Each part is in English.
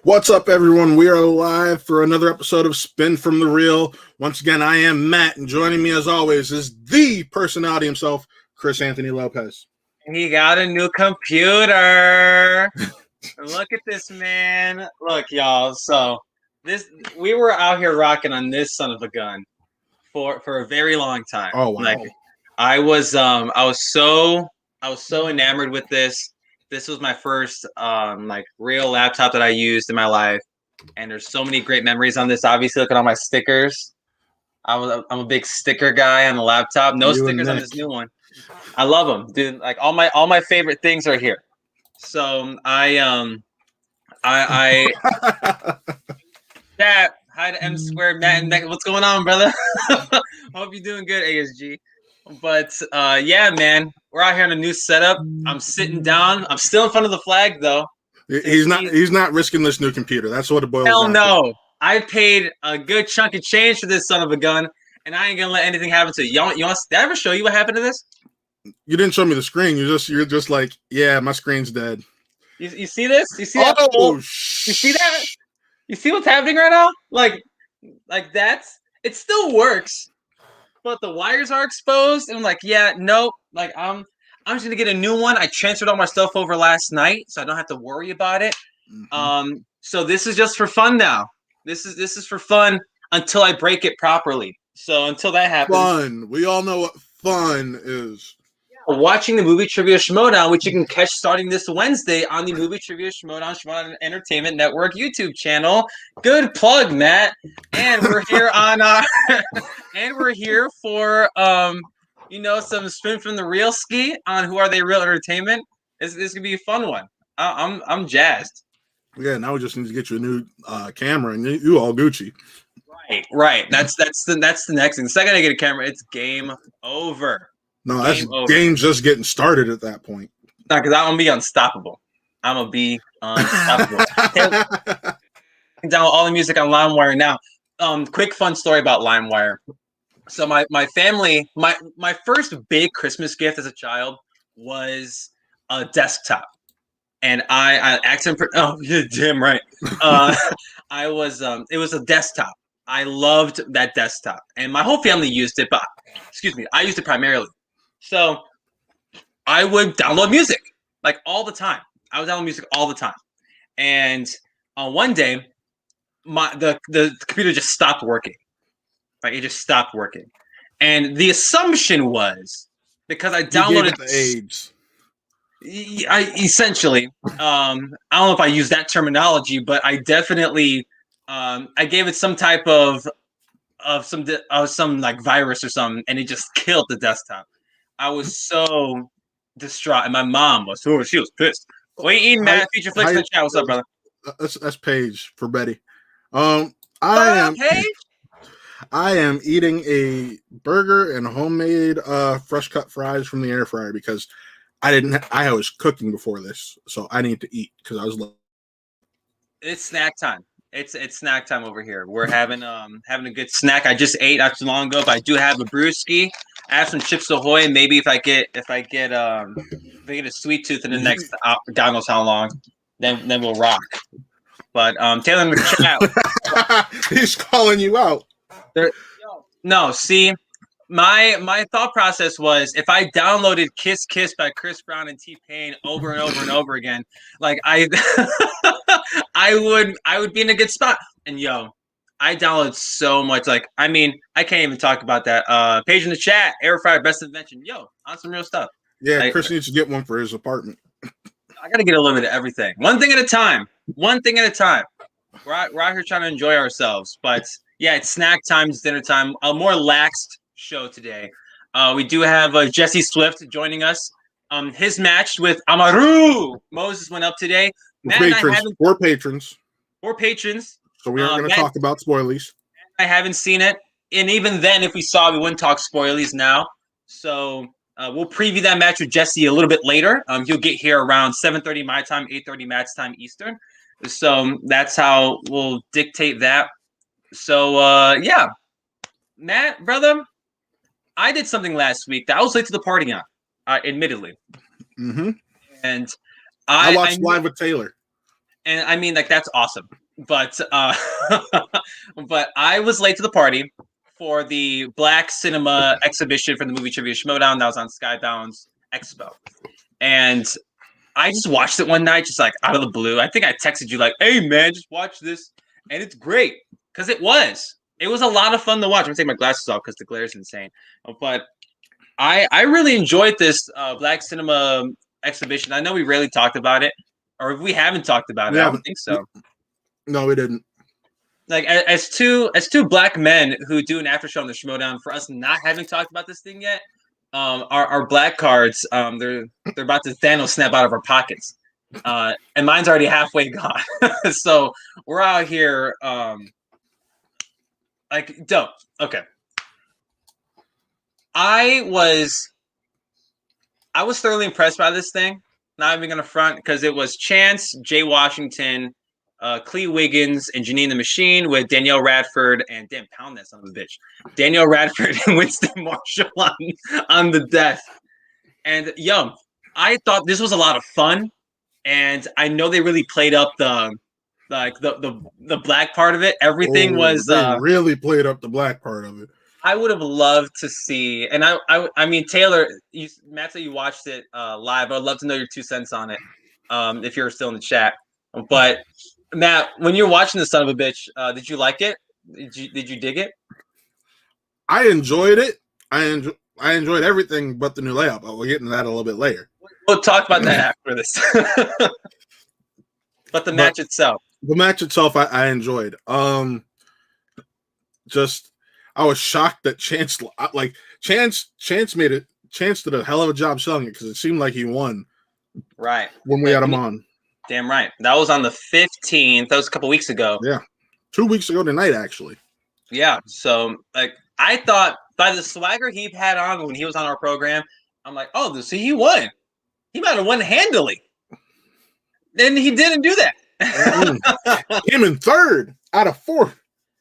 What's up, everyone? We are live for another episode of Spin from the Real. Once again, I am Matt, and joining me as always is the personality himself, Chris Anthony Lopez. He got a new computer. Look at this, man. Look, y'all. So we were out here rocking on this son of a gun for a very long time. Oh wow! Like I was so enamored with this. This was my first real laptop that I used in my life, and there's so many great memories on this. Obviously, look at all my stickers. I'm a big sticker guy on the laptop. No stickers on this new one. I love them, dude. Like all my favorite things are here. So Chat, hi to M Squared, Matt and Beck. What's going on, brother? Hope you're doing good, ASG. But yeah, man, we're out here on a new setup. I'm sitting down. I'm still in front of the flag, though. He's not risking this new computer. That's what it boils down to. Hell no. I paid a good chunk of change for this son of a gun, and I ain't gonna let anything happen to it. Did I ever show you what happened to this? You didn't show me the screen. You're just like, yeah, my screen's dead. You see this? You see that? You see that? You see what's happening right now? Like it still works, but the wires are exposed, and I'm like, yeah, nope. Like I'm just gonna get a new one. I transferred all my stuff over last night, so I don't have to worry about it. Mm-hmm. So this is just for fun now. This is for fun until I break it properly. So until that happens, fun. We all know what fun is. Watching the Movie Trivia Schmodown, which you can catch starting this Wednesday on the Movie Trivia Schmodown Entertainment Network YouTube channel. Good plug, Matt. And we're here on and we're here for some Spin from the Real ski on Who Are They Real Entertainment. This could be a fun one. I'm jazzed. Yeah, now we just need to get you a new camera, and you all Gucci. Right. That's the next thing. The second I get a camera, it's game over. No, game's just getting started at that point. No, because I'm gonna be unstoppable. I'm gonna be unstoppable. Download all the music on LimeWire now. Quick fun story about LimeWire. So my family, my first big Christmas gift as a child was a desktop. And I accidentally. Oh, yeah, damn right. It was a desktop. I loved that desktop, and my whole family used it. But I used it primarily. So I would download music like all the time. I would download music all the time, and one day, the computer just stopped working. Like it just stopped working, and the assumption was because I downloaded the AIDS. Essentially, I don't know if I use that terminology, but I definitely I gave it some type of some like virus or something, and it just killed the desktop. I was so distraught, and my mom was. Oh, she was pissed. What you eating, Matt? Feature Flicks in the chat. What's up, brother? That's Paige for Betty. I am eating a burger and homemade fresh cut fries from the air fryer because I was cooking before this, so I need to eat because I was. It's snack time. It's snack time over here. We're having a good snack. I just ate not too long ago, but I do have a brewski. I have some Chips Ahoy. Maybe if I get a sweet tooth in the next God knows how long, then we'll rock. But Taylor in the chat, he's calling you out. No, see. My thought process was if I downloaded Kiss Kiss by Chris Brown and T-Pain over and over and over again, like I would be in a good spot. And I download so much. Like, I mean, I can't even talk about that. Page in the chat, air fryer best invention. On some real stuff. Yeah, like, Chris needs to get one for his apartment. I gotta get a little bit of everything. One thing at a time. We're out here trying to enjoy ourselves. But yeah, it's snack time, it's dinner time. A more laxed show today. We do have Jesse Swift joining us. His match with Amaru Moses went up today. Four patrons. So we aren't going to talk about spoilies. I haven't seen it, and even then, if we saw it, we wouldn't talk spoilies now. So we'll preview that match with Jesse a little bit later. He'll get here around 7:30 my time, 8:30 Matt's time Eastern. So that's how we'll dictate that. So yeah, Matt, brother. I did something last week that I was late to the party on, admittedly. Mm-hmm. And I watched live with Taylor. And I mean, like, that's awesome. But but I was late to the party for the Black Cinema exhibition for the movie Trivia Schmodown that was on Skybound's Expo. And I just watched it one night, just like out of the blue. I think I texted you like, "Hey man, just watch this," and it's great because it was. It was a lot of fun to watch. I'm gonna take my glasses off because the glare is insane. But I really enjoyed this Black Cinema exhibition. I know we rarely talked about it, or if we haven't talked about it, I don't think so. No, we didn't. Like as two black men who do an after show on the Schmodown, for us not having talked about this thing yet, our black cards, they're about to Thanos snap out of our pockets, and mine's already halfway gone. So we're out here, like dope. Okay, I was thoroughly impressed by this thing. Not even gonna front because it was Chance, Jay Washington, Clee Wiggins, and Janine the Machine with Danielle Radford and damn pound that son of a bitch. Danielle Radford and Winston Marshall on the desk. And yo, I thought this was a lot of fun, and I know they really played up the black part of it. Everything was they really played up the black part of it. I would have loved to see, and I mean, Taylor, Matt said you watched it live. I'd love to know your 2 cents on it, if you're still in the chat. But Matt, when you're watching the son of a bitch, did you like it? Did you dig it? I enjoyed it. I enjoyed everything but the new layout, but we'll get into that a little bit later. We'll talk about that after this. But the match itself. The match itself, I enjoyed. Just I was shocked that Chance made it. Chance did a hell of a job selling it because it seemed like he won. Right. When we had him on. Damn right. That was on the 15th. That was a couple weeks ago. Yeah. 2 weeks ago tonight, actually. Yeah. So, like, I thought by the swagger he had on when he was on our program, I'm like, oh, see, he won. He might have won handily. Then he didn't do that. Came in third out of 4.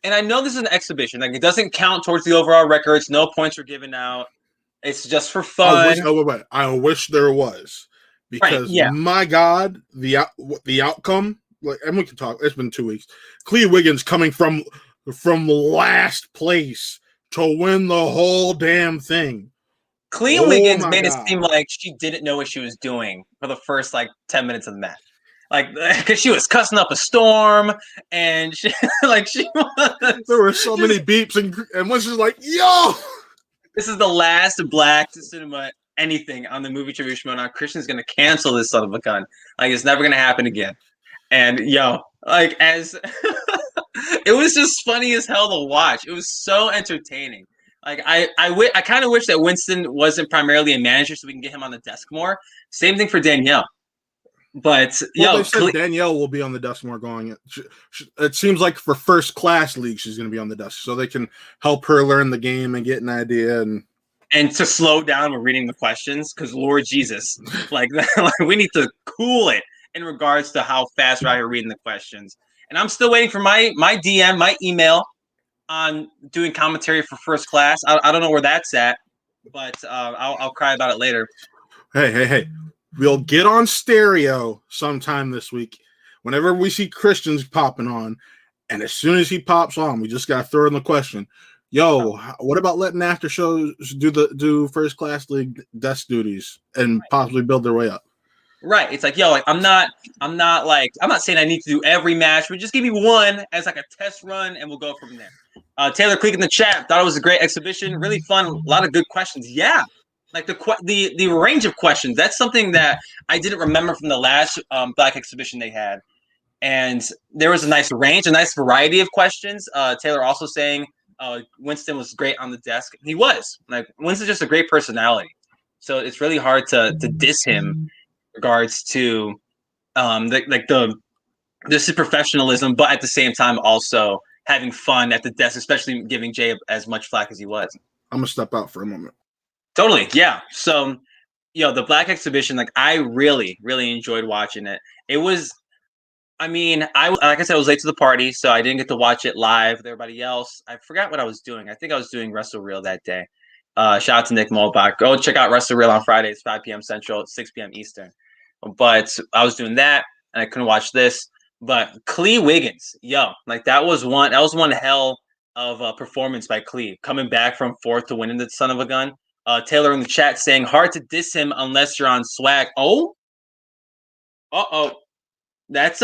And I know this is an exhibition. Like, it doesn't count towards the overall records. No points are given out. It's just for fun. I wish there was. Because, my God, the outcome, like, and we can talk, it's been 2 weeks. Clee Wiggins coming from last place to win the whole damn thing. Clee Wiggins made it seem like she didn't know what she was doing for the first, 10 minutes of the match. Like, because she was cussing up a storm, and she was. There were so many beeps, and was just like, yo! This is the last Black Cinema anything on the movie Trivia Schmodown. Christian's going to cancel this son of a gun. Like, it's never going to happen again. And, yo, like, it was just funny as hell to watch. It was so entertaining. Like, I kind of wish that Winston wasn't primarily a manager so we can get him on the desk more. Same thing for Danielle. But they said Danielle will be on the desk more going. It seems like for first class league, she's going to be on the desk so they can help her learn the game and get an idea and to slow down when reading the questions. Because Lord Jesus, like we need to cool it in regards to how fast we're reading the questions. And I'm still waiting for my DM, my email on doing commentary for first class. I don't know where that's at, but I'll cry about it later. Hey. We'll get on stereo sometime this week whenever we see Christians popping on. And as soon as he pops on, we just got to throw in the question. Yo, what about letting after shows do first class league desk duties and possibly build their way up? Right. It's like, yo, like I'm not saying I need to do every match, but just give me one as like a test run and we'll go from there. Taylor Creek in the chat thought it was a great exhibition, really fun, a lot of good questions. Yeah. Like the range of questions, that's something that I didn't remember from the last Black exhibition they had. And there was a nice range, a nice variety of questions. Taylor also saying Winston was great on the desk. He was. Like, Winston's just a great personality. So it's really hard to diss him in regards to this is professionalism, but at the same time also having fun at the desk, especially giving Jay as much flack as he was. I'm going to step out for a moment. Totally, yeah. So, the Black exhibition, like, I really, really enjoyed watching it. It was, I mean, like I said, I was late to the party, so I didn't get to watch it live with everybody else. I forgot what I was doing. I think I was doing Wrestle Reel that day. Shout out to Nick Molbach. Go check out Wrestle Reel on Fridays, 5 p.m. Central, 6 p.m. Eastern. But I was doing that, and I couldn't watch this. But Clee Wiggins, yo, like that was one hell of a performance by Clee, coming back from fourth to winning the son of a gun. Taylor in the chat saying hard to diss him unless you're on swag. Oh, that's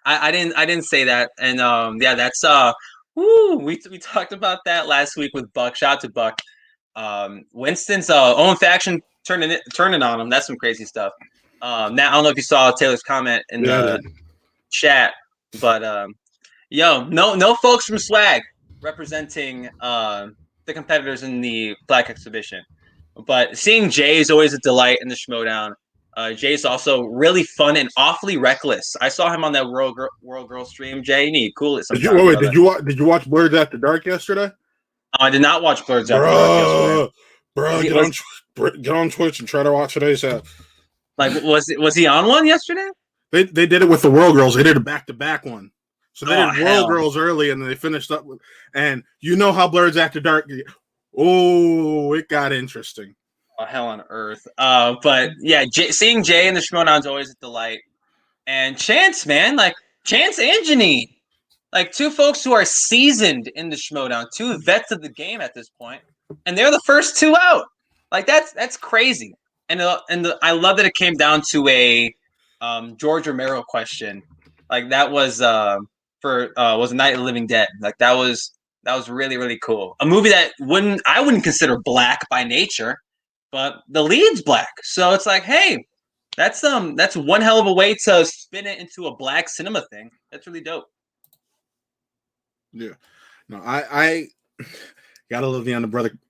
I didn't say that, and yeah, that's we talked about that last week with Buck. Shout out to Buck. Winston's own faction turning on him. That's some crazy stuff. Now I don't know if you saw Taylor's comment in the chat, but no folks from Swag representing the competitors in the Black exhibition. But seeing Jay is always a delight in the Schmodown. Jay's also really fun and awfully reckless. I saw him on that World Girl stream. Jay, you need to cool it sometime. Did you watch Blurs After Dark yesterday? I did not watch Blurs After Dark yesterday. Bro, get on Twitch and try to watch today's app. Like, was he on one yesterday? They did it with the World Girls. They did a back-to-back one. So they did World Girls early, and then they finished up with. And you know how Blurs After Dark. Oh, it got interesting. Oh, hell on earth. But yeah, seeing Jay in the Schmodown is always a delight. And Chance, man, like Chance and Janine, like two folks who are seasoned in the Schmodown, two vets of the game at this point, and they're the first two out. Like that's crazy. And I love that it came down to a George Romero question. Like that was was Night of the Living Dead. Like that was really, really cool. A movie that I wouldn't consider black by nature, but the lead's black. So it's like, hey, that's one hell of a way to spin it into a black cinema thing. That's really dope. Yeah. No, I gotta love the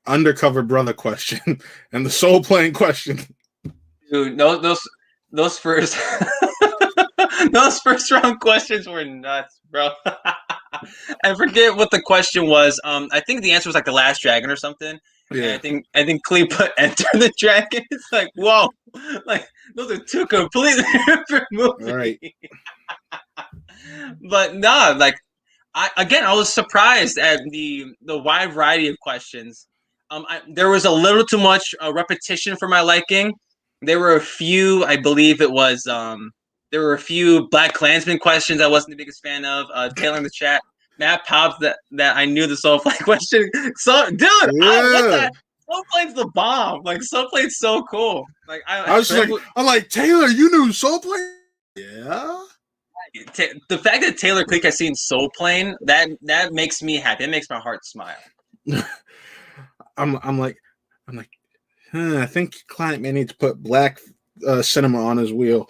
undercover brother question and the soul playing question. Dude, those first those first round questions were nuts, bro. I forget what the question was. I think the answer was like The Last Dragon or something. Yeah. And I think Clee put Enter the Dragon. It's like, whoa, like those are two completely different movies. All right. But no, like I was surprised at the wide variety of questions. There was a little too much repetition for my liking. There were a few, I believe it was, there were a few Black Klansman questions I wasn't the biggest fan of. Taylor in the chat, Matt pops that I knew the Soul Plane question. So, dude, Soul Plane's the bomb. Like Soul Plane's so cool. Like I'm like Taylor, you knew Soul Plane? Yeah. The fact that Taylor Click has seen Soul Plane, that makes me happy. It makes my heart smile. I'm like, I think client may need to put black cinema on his wheel.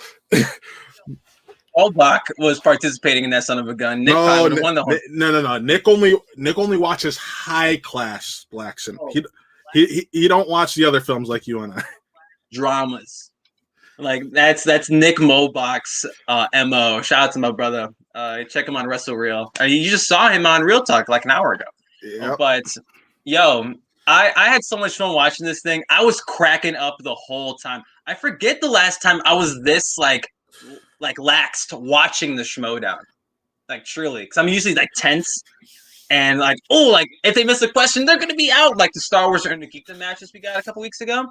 Albach was participating in that son of a gun. Nick won the whole. No. Nick only watches high class black cinema. Oh. He don't watch the other films like you and I. Dramas. Like that's Nick Mobach's MO. Shout out to my brother. Check him on Wrestle Real. You just saw him on Real Talk like an hour ago. Yep. But yo, I had so much fun watching this thing. I was cracking up the whole time. I forget the last time I was this like laxed watching the Schmodown. Like truly, because I'm usually like tense and like, oh, like if they miss a question, they're gonna be out. Like the Star Wars or Geekdom matches we got a couple weeks ago.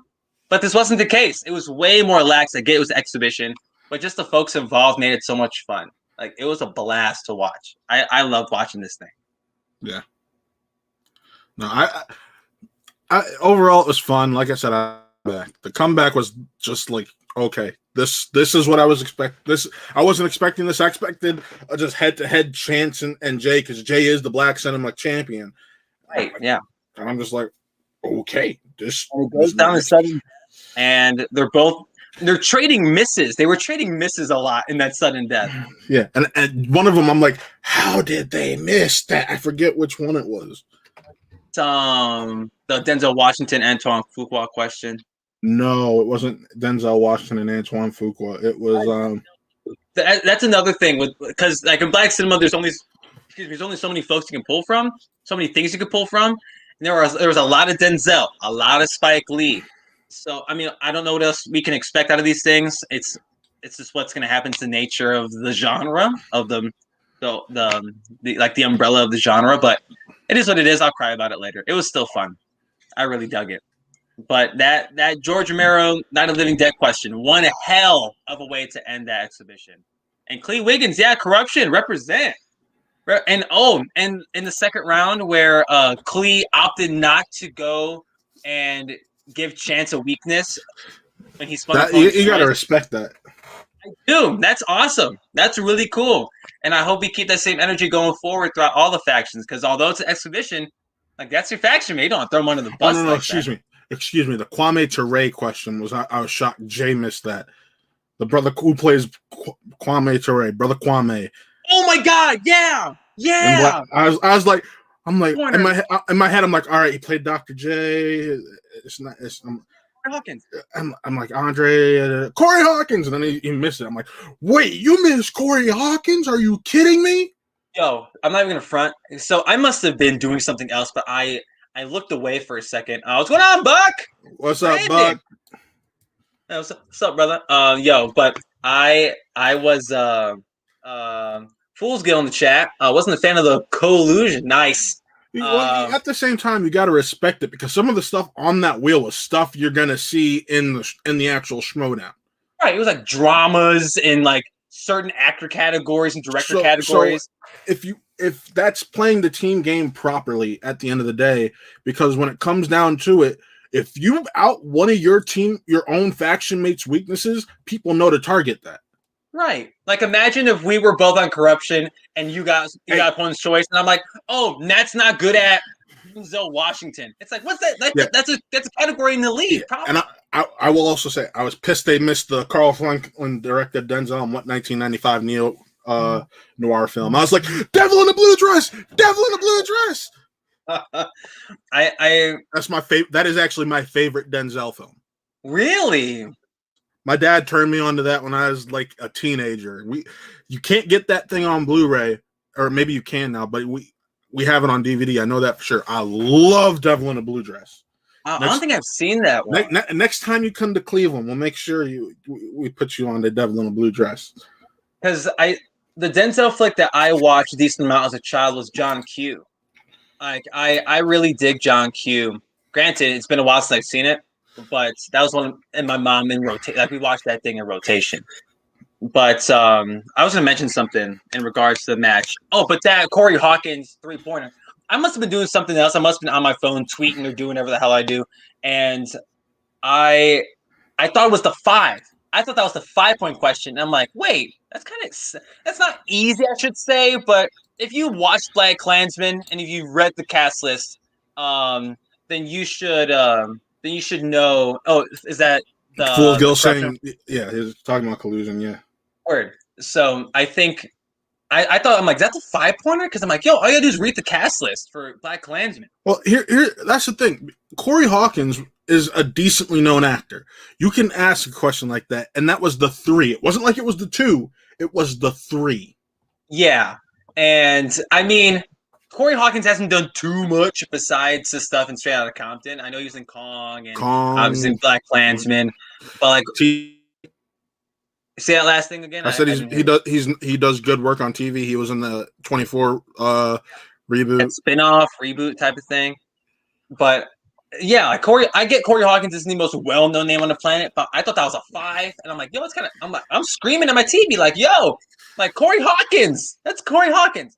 But this wasn't the case. It was way more lax. I get it was an exhibition, but just the folks involved made it so much fun. Like it was a blast to watch. I loved watching this thing. Yeah. No, I overall it was fun. Like I said, the comeback was just like, okay, this is what I was expecting. I wasn't expecting this. I expected just head-to-head Chance and Jay, because Jay is the Black Cinema champion. Right. Yeah. And I'm just like, okay, this goes down to sudden. And they're trading misses. They were trading misses a lot in that sudden death. Yeah, and one of them, I'm like, how did they miss that? I forget which one it was. The Denzel Washington, Antoine Fuqua question. No, it wasn't Denzel Washington and Antoine Fuqua. It was That's another thing because like in Black cinema, there's only so many folks you can pull from, so many things you can pull from. And there was a lot of Denzel, a lot of Spike Lee. So I mean, I don't know what else we can expect out of these things. It's just what's going to happen to the nature of the genre of the umbrella of the genre. But it is what it is. I'll cry about it later. It was still fun. I really dug it. But that George Romero Night of the Living Dead question, one hell of a way to end that exhibition. And Clee Wiggins, yeah, corruption, represent. And and in the second round where Clee opted not to go and give Chance a weakness when he spun That opponent's you got to choice. respect that. Dude, that's awesome. That's really cool. And I hope we keep that same energy going forward throughout all the factions, because although it's an exhibition, like that's your faction, man. You don't throw them under the bus. No, like excuse that. me. Excuse me. The Kwame Ture question was I was shocked Jay missed that. The brother who plays Kwame Ture, brother Kwame. Oh my god, yeah. Yeah. I was like, I'm like in my head, I'm like, all right, he played Dr. J. It's not Hawkins. I'm like Andre Corey Hawkins, and then he missed it. I'm like, wait, you missed Corey Hawkins? Are you kidding me? Yo, I'm not even gonna front. So I must have been doing something else, but I looked away for a second. What's going on, Buck? What's up, Buck? What's up, brother? Yo, but I was Fool's Guild in the chat. Wasn't a fan of the collusion. Nice. Well, at the same time, you got to respect it, because some of the stuff on that wheel was stuff you're gonna see in the actual Schmodown. Right, it was like dramas in like certain actor categories and director categories. So if that's playing the team game properly at the end of the day, because when it comes down to it, if you out one of your own faction mates' weaknesses, people know to target that. Right. Like imagine if we were both on corruption and you got opponent's choice, and I'm like, oh, Nat's not good at Denzel Washington. It's like, what's that? That's a category in the league. Yeah. And I will also say I was pissed they missed the Carl Franklin directed Denzel in 1995 neo noir film. I was like, Devil in a blue dress, Devil in a blue dress. That's my favorite. That is actually my favorite Denzel film. Really? My dad turned me on to that when I was like a teenager. You can't get that thing on Blu-ray, or maybe you can now, but we have it on DVD. I know that for sure. I love Devil in a Blue Dress. I don't think I've seen that one. Next time you come to Cleveland, we'll make sure we put you on the Devil in a Blue Dress. Because the Denzel flick that I watched a decent amount as a child was John Q. Like I really dig John Q. Granted, it's been a while since I've seen it, but that was one, and my mom in rotation. Like we watched that thing in rotation. But I was going to mention something in regards to the match. Oh, but that Corey Hawkins 3-pointer. I must have been doing something else. I must have been on my phone tweeting or doing whatever the hell I do. And I thought it was the 5. I thought that was the 5-point question. And I'm like, wait, that's not easy, I should say. But if you watched BlacKkKlansman and if you read the cast list, then you should know. Oh, is that the Fool's Guild saying? Yeah, he's talking about collusion. Yeah. Word. So I think I thought, I'm like, that's a 5-pointer? Because I'm like, yo, all you gotta do is read the cast list for BlacKkKlansman. Well, here that's the thing. Corey Hawkins is a decently known actor. You can ask a question like that, and that was the 3. It wasn't like it was the 2. It was the 3. Yeah, and I mean, Corey Hawkins hasn't done too much besides the stuff in Straight Outta Compton. I know he was in Kong and obviously in BlacKkKlansman, but like. Say that last thing again. I said he does good work on TV. He was in the 24 reboot, that spin-off reboot type of thing. But yeah, like I get Corey Hawkins isn't the most well-known name on the planet, but I thought that was a 5, and I'm like, yo, it's kind of. I'm screaming at my TV like, yo, like Corey Hawkins. That's Corey Hawkins.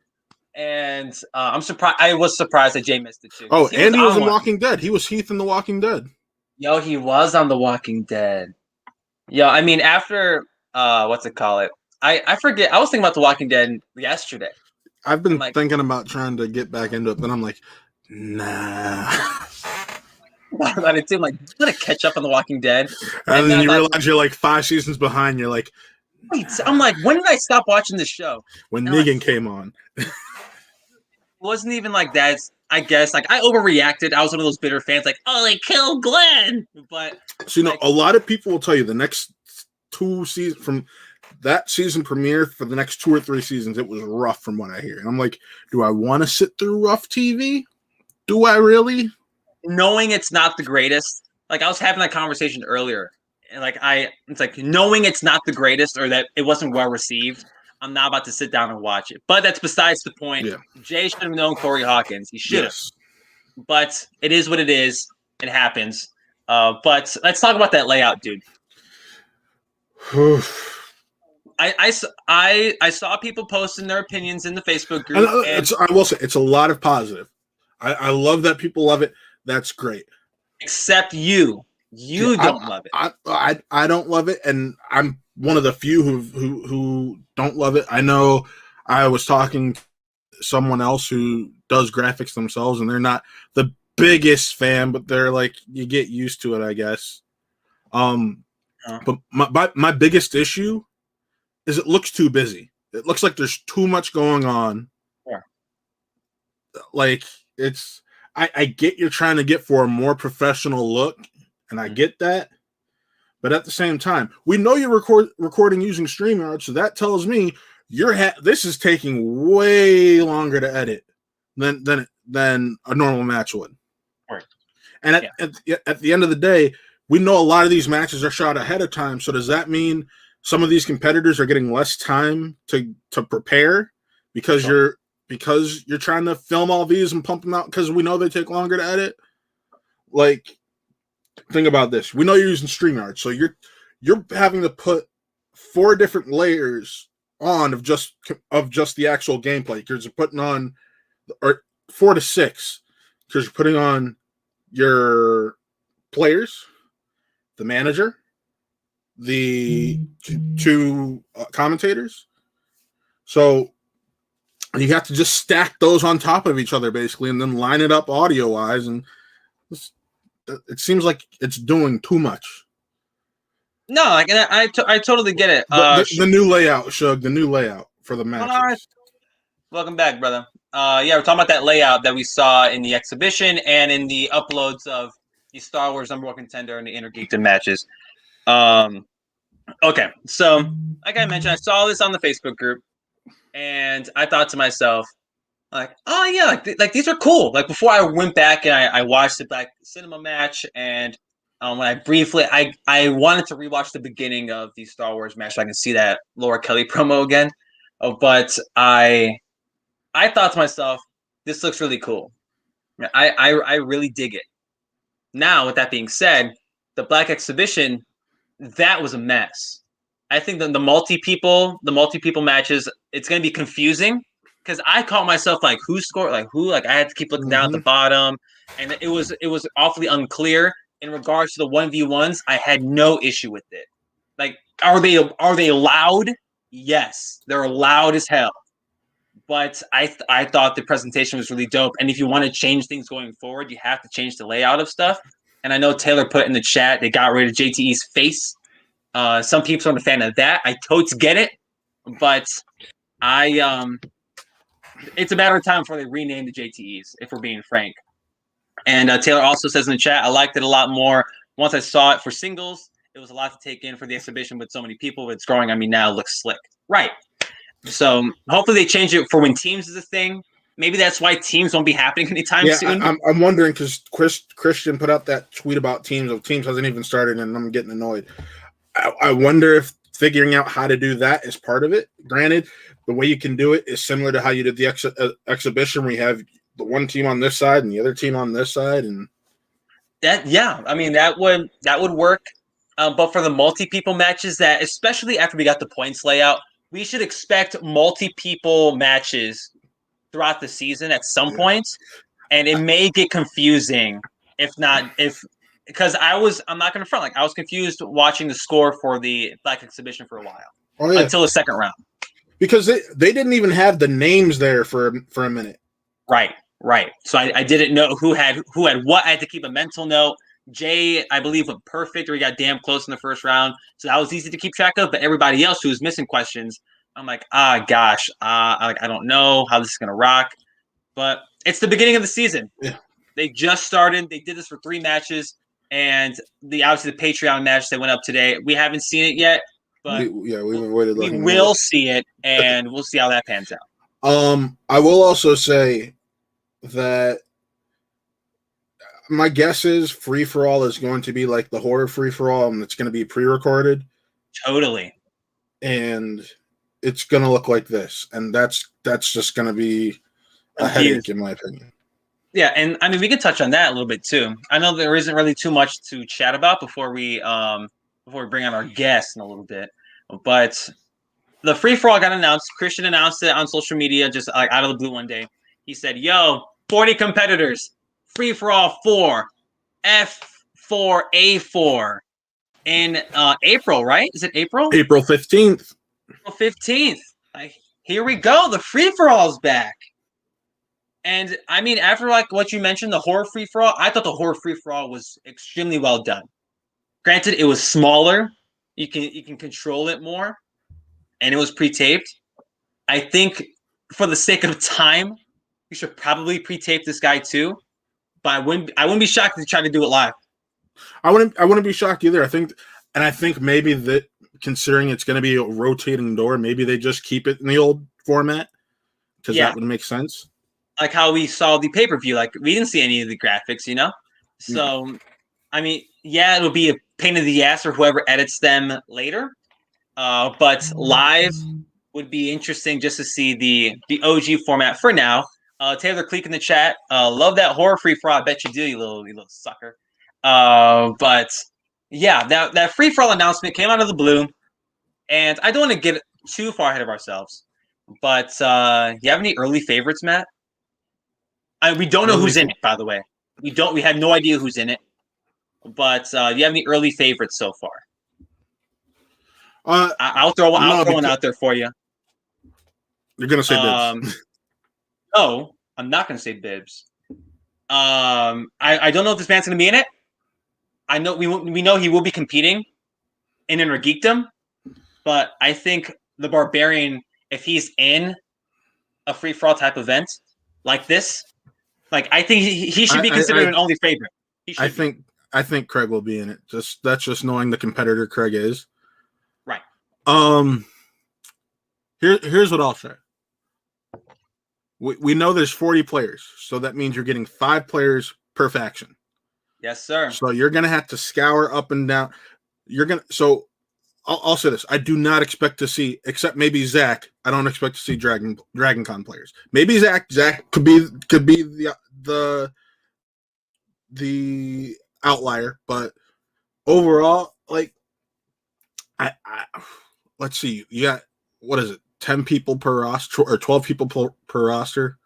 And I'm surprised. I was surprised that Jay missed it too. Oh, and he was in Walking Dead. He was Heath in The Walking Dead. Yo, he was on The Walking Dead. Yo, I mean, after. What's it call it? I forget. I was thinking about The Walking Dead yesterday. I've been thinking about trying to get back into it, but I'm like, nah. About it too. I'm like, I'm gonna catch up on The Walking Dead. And then you realize you're like 5 seasons behind. You're like, wait. I'm like, when did I stop watching this show? When Negan came on. It wasn't even like that. I guess like I overreacted. I was one of those bitter fans, like, oh, they killed Glenn. But so a lot of people will tell you the next 2 seasons from that season premiere for the next 2 or 3 seasons, it was rough from what I hear. And I'm like, do I want to sit through rough TV? Do I really? Knowing it's not the greatest. Like I was having that conversation earlier, and it's like knowing it's not the greatest or that it wasn't well received. I'm not about to sit down and watch it. But that's besides the point. Yeah. Jay should have known Corey Hawkins. He should have. Yes. But it is what it is. It happens. But let's talk about that layout, dude. I saw people posting their opinions in the Facebook group. I will say it's a lot of positive. I love that people love it. That's great. Except you. You don't love it. I don't love it, and I'm one of the few who don't love it. I know I was talking to someone else who does graphics themselves, and they're not the biggest fan, but they're like, you get used to it, I guess. But my biggest issue is it looks too busy. It looks like there's too much going on. Yeah. Like I get you're trying to get for a more professional look, and I get that. But at the same time, we know you're recording using StreamYard, so that tells me this is taking way longer to edit than a normal match would. Right. And at the end of the day, we know a lot of these matches are shot ahead of time. So does that mean some of these competitors are getting less time to prepare because you're trying to film all these and pump them out because we know they take longer to edit? Like, think about this. We know you're using StreamYard, so you're having to put 4 different layers on of just the actual gameplay. Because you're putting on, or 4 to 6, because you're putting on your players, the manager, the 2 commentators. So you have to just stack those on top of each other, basically, and then line it up audio-wise, and it seems like it's doing too much. No, like, and I totally get it. The new layout, Shug, the new layout for the matches. Welcome back, brother. Yeah, we're talking about that layout that we saw in the exhibition and in the uploads of the Star Wars #1 contender and the Intergeekdom matches. Okay, so like I mentioned, I saw this on the Facebook group, and I thought to myself, like, oh yeah, like these are cool. Like, before I went back and I watched the Black Cinema match, and when I wanted to rewatch the beginning of the Star Wars match so I can see that Laura Kelly promo again. But I thought to myself, this looks really cool. I really dig it. Now, with that being said, the Black Exhibition, that was a mess. I think that the multi-people matches, it's going to be confusing because I caught myself like, who scored, like who, like I had to keep looking down at the bottom, and it was awfully unclear. In regards to the 1v1s, I had no issue with it. Like, are they loud? Yes, they're loud as hell. But I thought the presentation was really dope. And if you want to change things going forward, you have to change the layout of stuff. And I know Taylor put in the chat, they got rid of JTE's face. Some people aren't a fan of that. I totes get it. But it's a matter of time before they rename the JTEs, if we're being frank. And Taylor also says in the chat, I liked it a lot more once I saw it for singles. It was a lot to take in for the exhibition with so many people. But it's growing on me now. It looks slick. Right. So hopefully they change it for when teams is a thing. Maybe that's why teams won't be happening anytime soon. I'm wondering because Christian put out that tweet about teams. Teams hasn't even started, and I'm getting annoyed. I wonder if figuring out how to do that is part of it. Granted, the way you can do it is similar to how you did the exhibition, where you have the one team on this side and the other team on this side, and I mean that would work. But for the multi-people matches, that especially after we got the points layout, we should expect multi-people matches throughout the season at some point, and it may get confusing because I'm not going to front, like I was confused watching the score for the Black Exhibition for a while until the second round, because they didn't even have the names there for a minute. Right. So I didn't know who had what. I had to keep a mental note. Jay, I believe, went perfect, or he got damn close in the first round, so that was easy to keep track of. But everybody else who was missing questions, I'm like, gosh, I don't know how this is gonna rock. But it's the beginning of the season. Yeah. They just started. They did this for 3 matches, and obviously the Patreon match that went up today. We haven't seen it yet, but we will see it, and we'll see how that pans out. I will also say that my guess is Free for All is going to be like the horror Free for All, and it's going to be pre-recorded. Totally. And it's going to look like this, and that's just going to be a headache, in my opinion. Yeah, and I mean we can touch on that a little bit too. I know there isn't really too much to chat about before we bring on our guest in a little bit, but the free for all got announced. Christian announced it on social media, just like out of the blue one day. He said, "Yo, 40 competitors, free for all 4, F4A4 in April, right? Is it April? April 15th. April 15th. Like, here we go. The free for all is back." And I mean, after like what you mentioned, the horror free for all, I thought the horror free for all was extremely well done. Granted, it was smaller. You can control it more, and it was pre-taped. I think for the sake of time, you should probably pre-tape this guy too. But I wouldn't be shocked if they try to do it live. I wouldn't be shocked either. I think maybe that, considering it's going to be a rotating door, maybe they just keep it in the old format, because that would make sense. Like how we saw the pay-per-view, like we didn't see any of the graphics, you know? So, I mean, yeah, it'll be a pain in the ass for whoever edits them later. But live would be interesting just to see the OG format for now. Taylor Cleek in the chat. Love that horror free for all. I bet you do, you little sucker. But yeah, that free for all announcement came out of the blue, and I don't want to get too far ahead of ourselves. But you have any early favorites, Matt? We don't know who's in it, by the way. We have no idea who's in it. But do you have any early favorites so far? I'll throw one out there for you. You're gonna say Bibbs? No, I'm not gonna say Bibbs. I don't know if this man's gonna be in it. I know we know he will be competing in Inner Geekdom, but I think the Barbarian, if he's in a free for all type event like this, like I think he should be considered an only favorite. I think Craig will be in it. That's just knowing the competitor Craig is. Right. Here's what I'll say. We know there's 40 players, so that means you're getting 5 players per faction. Yes, sir. So you're gonna have to scour up and down. So I'll say this: I do not expect to see, except maybe Zach. I don't expect to see DragonCon players. Maybe Zach could be the outlier, but overall, like I let's see, you got, what is it, 10 people per roster or 12 people per roster?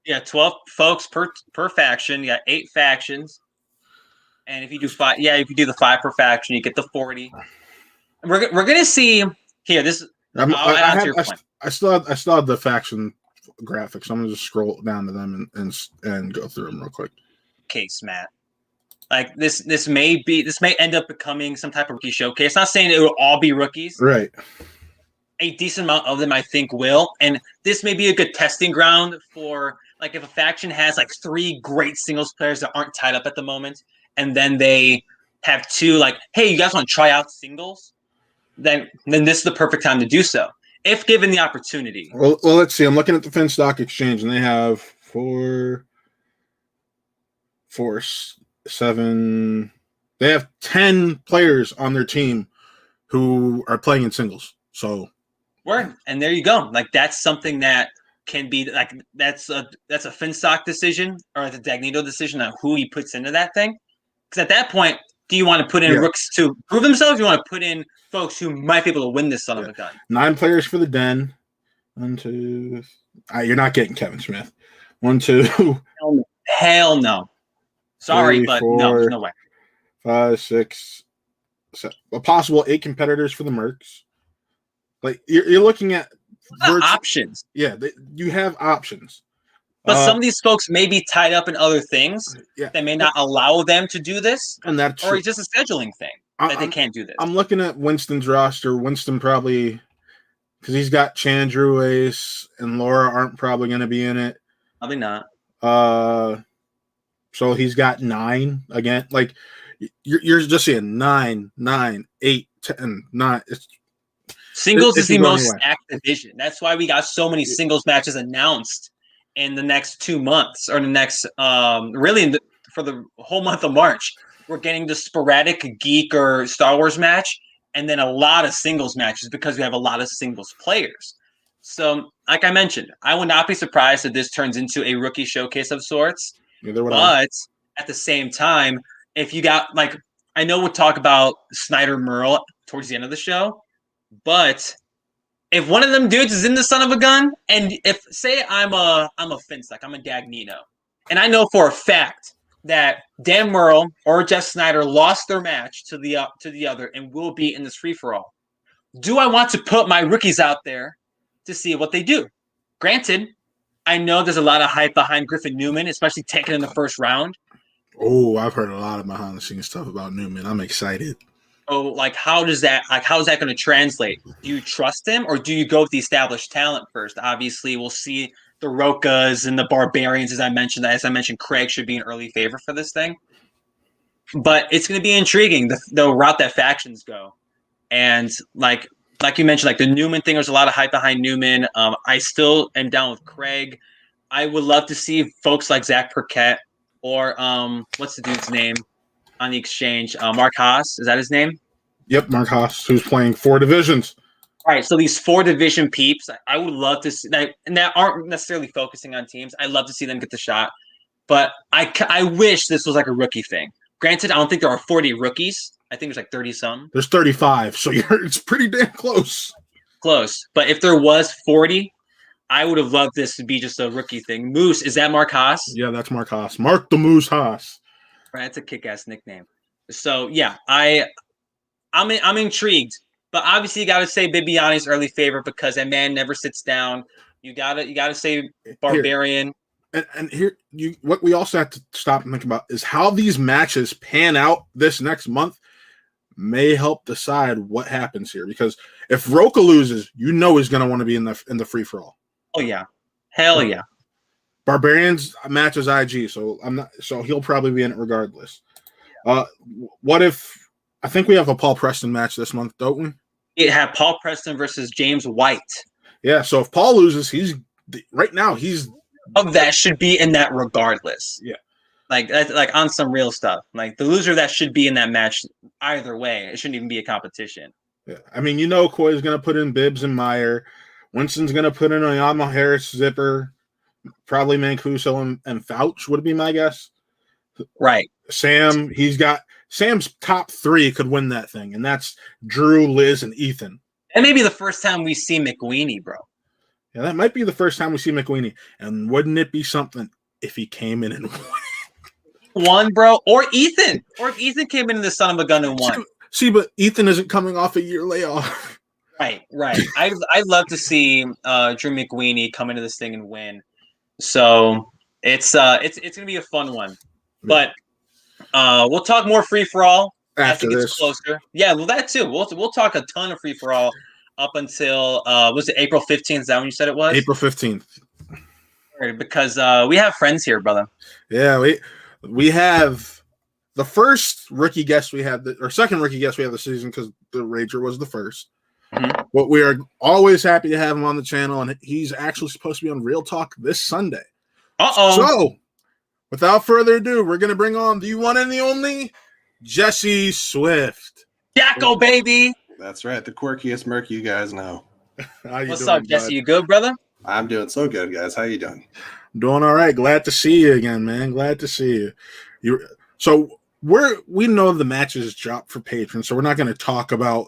Yeah, 12 folks per faction. You got 8 factions, and if you do 5, if you do the 5 per faction, you get the 40. We're gonna see here. This I still have the faction graphics. I'm gonna just scroll down to them and go through them real quick. Case, Matt. Like this may end up becoming some type of rookie showcase. Not saying it will all be rookies, right? A decent amount of them, I think, will, and this may be a good testing ground for, like, if a faction has like 3 great singles players that aren't tied up at the moment, and then they have 2 like, hey, you guys want to try out singles? Then this is the perfect time to do so, if given the opportunity. Well, let's see. I'm looking at the Finstock Exchange, and they have 7. They have 10 players on their team who are playing in singles. So, word, and there you go. Like, that's something that can be like, that's a Finstock decision or the Dagnito decision on who he puts into that thing. Because at that point, do you want to put in rooks to prove themselves? Or you want to put in folks who might be able to win this son of a gun? 9 players for the Den. 1, 2. You're not getting Kevin Smith. 1, 2. Hell no. Sorry, 3, but 4, no, there's no way. 5, 6, 7. A possible 8 competitors for the Mercs. Like, you're looking at options. Yeah, you have options. But some of these folks may be tied up in other things that may not allow them to do this. And that's or it's just a scheduling thing that they can't do this. I'm looking at Winston's roster. Winston probably, because he's got Chandru, Ace, and Laura aren't probably going to be in it. Probably not. So he's got 9 again. Like, you're just seeing 9, 8, 10, 9. Singles is the most stacked division. That's why we got so many singles matches announced in the next 2 months, or the next, for the whole month of March. We're getting the sporadic Geek or Star Wars match, and then a lot of singles matches because we have a lot of singles players. So, like I mentioned, I would not be surprised if this turns into a rookie showcase of sorts. But at the same time, if you got, like, I know we'll talk about Snyder Merle towards the end of the show, but if one of them dudes is in the son of a gun, and if say I'm a Finstock, like I'm a Dagnino, and I know for a fact that Dan Murrell or Jeff Snyder lost their match to the other and will be in this free for all. Do I want to put my rookies out there to see what they do? Granted, I know there's a lot of hype behind Griffin Newman, especially taken in the first round. Oh, I've heard a lot of behind the scenes stuff about Newman. I'm excited. Oh, like how's that going to translate? Do you trust him, or do you go with the established talent first? Obviously, we'll see the Rokas and the Barbarians, as I mentioned. As I mentioned, Craig should be an early favorite for this thing. But it's going to be intriguing the route that factions go, and like you mentioned, like the Newman thing. There's a lot of hype behind Newman. I still am down with Craig. I would love to see folks like Zach Perquette or what's the dude's name on the exchange? Mark Haas, is that his name? Yep, Mark Haas, who's playing 4 divisions. All right, so these 4 division peeps, I would love to see and that aren't necessarily focusing on teams. I'd love to see them get the shot, but I wish this was like a rookie thing. Granted, I don't think there are 40 rookies. I think there's like 30 some. There's 35, so it's pretty damn close. Close, but if there was 40, I would have loved this to be just a rookie thing. Moose, is that Mark Haas? Yeah, that's Mark Haas. Mark the Moose Haas. Right, that's a kick-ass nickname. So yeah, I'm intrigued, but obviously you got to say Bibiani's early favorite because that man never sits down. You gotta say Barbarian. And here, what we also have to stop and think about is how these matches pan out this next month may help decide what happens here. Because if Roka loses, you know he's going to want to be in the free for all. Oh yeah, hell yeah. Barbarian's matches IG, so he'll probably be in it regardless. What if I think we have a Paul Preston match this month, don't we? It had Paul Preston versus James White. Yeah, so if Paul loses, he's that should be in that regardless. Yeah, like on some real stuff. Like the loser that should be in that match either way. It shouldn't even be a competition. Yeah, I mean, Koi's gonna put in Bibbs and Meyer. Winston's gonna put in Oyama, Harris, Zipper. Probably Mancuso and Fouch would be my guess. Right. Sam's top 3 could win that thing, and that's Drew, Liz, and Ethan. And maybe the first time we see McWeenie, bro. Yeah, that might be the first time we see McWeenie. And wouldn't it be something if he came in and won, bro? Or Ethan. Or if Ethan came in the son of a gun and won. See, but Ethan isn't coming off a year layoff. Right. I'd love to see Drew McWeenie come into this thing and win. So it's gonna be a fun one, but we'll talk more free for all after as it gets this. Closer. Yeah, well that too. We'll talk a ton of free for all up until was it April 15th? Is that when you said it was? April 15th. Because we have friends here, brother. Yeah, we have the first rookie guest we had, or second rookie guest we had this season because the Rager was the first. Mm-hmm. But we are always happy to have him on the channel, and he's actually supposed to be on Real Talk this Sunday. So, without further ado, we're going to bring on the one and the only Jesse Swift. Jacko, baby! That's right, the quirkiest Merc you guys know. What's up, Jesse? Bud? You good, brother? I'm doing so good, guys. How you doing? Doing all right. Glad to see you again, man. Glad to see you. We know the matches drop for patrons, so we're not going to talk about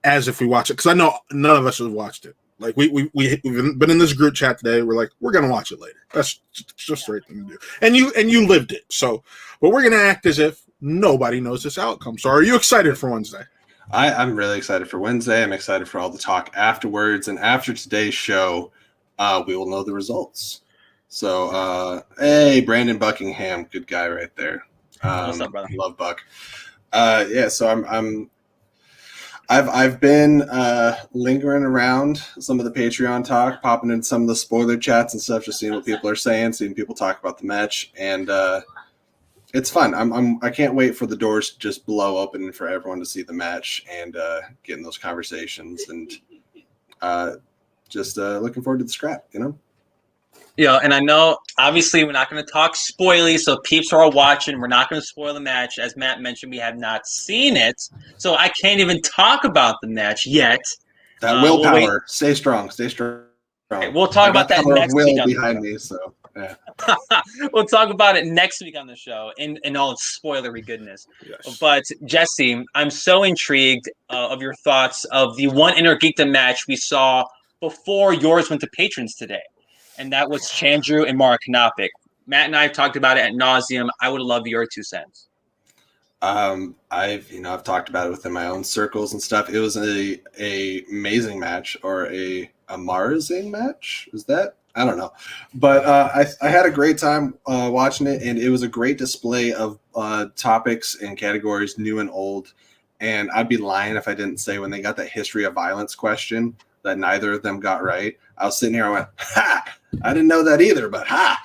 as if we watch it, because I know none of us have watched it. Like we've been in this group chat today. We're like, we're gonna watch it later. That's just the right thing to do. And you lived it. So, but we're gonna act as if nobody knows this outcome. So, are you excited for Wednesday? I'm really excited for Wednesday. I'm excited for all the talk afterwards, and after today's show, we will know the results. So, hey, Brandon Buckingham, good guy right there. What's up, brother? Love Buck. Yeah. So I've been lingering around some of the Patreon talk, popping in some of the spoiler chats and stuff, just seeing what people are saying, seeing people talk about the match, and it's fun. I can't wait for the doors to just blow open for everyone to see the match and get in those conversations, and just looking forward to the scrap, Yeah, and I know, obviously, we're not going to talk spoily, so peeps who are watching, we're not going to spoil the match. As Matt mentioned, we have not seen it, so I can't even talk about the match yet. That willpower. Stay strong. Stay strong. Okay, we'll talk about that next week. Behind me, so yeah. We'll talk about it next week on the show in all its spoilery goodness. Yes. But Jesse, I'm so intrigued of your thoughts of the one Inner Geekdom match we saw before yours went to patrons today, and that was Chandru and Mark Knopik. Matt and I have talked about it ad nauseum. I would love your 2 cents. I've talked about it within my own circles and stuff. It was a amazing match, or a amazing match. Is that? I don't know, but I had a great time watching it, and it was a great display of topics and categories, new and old. And I'd be lying if I didn't say when they got that history of violence question that neither of them got right. I was sitting here, I went, "Ha! I didn't know that either, but ha!"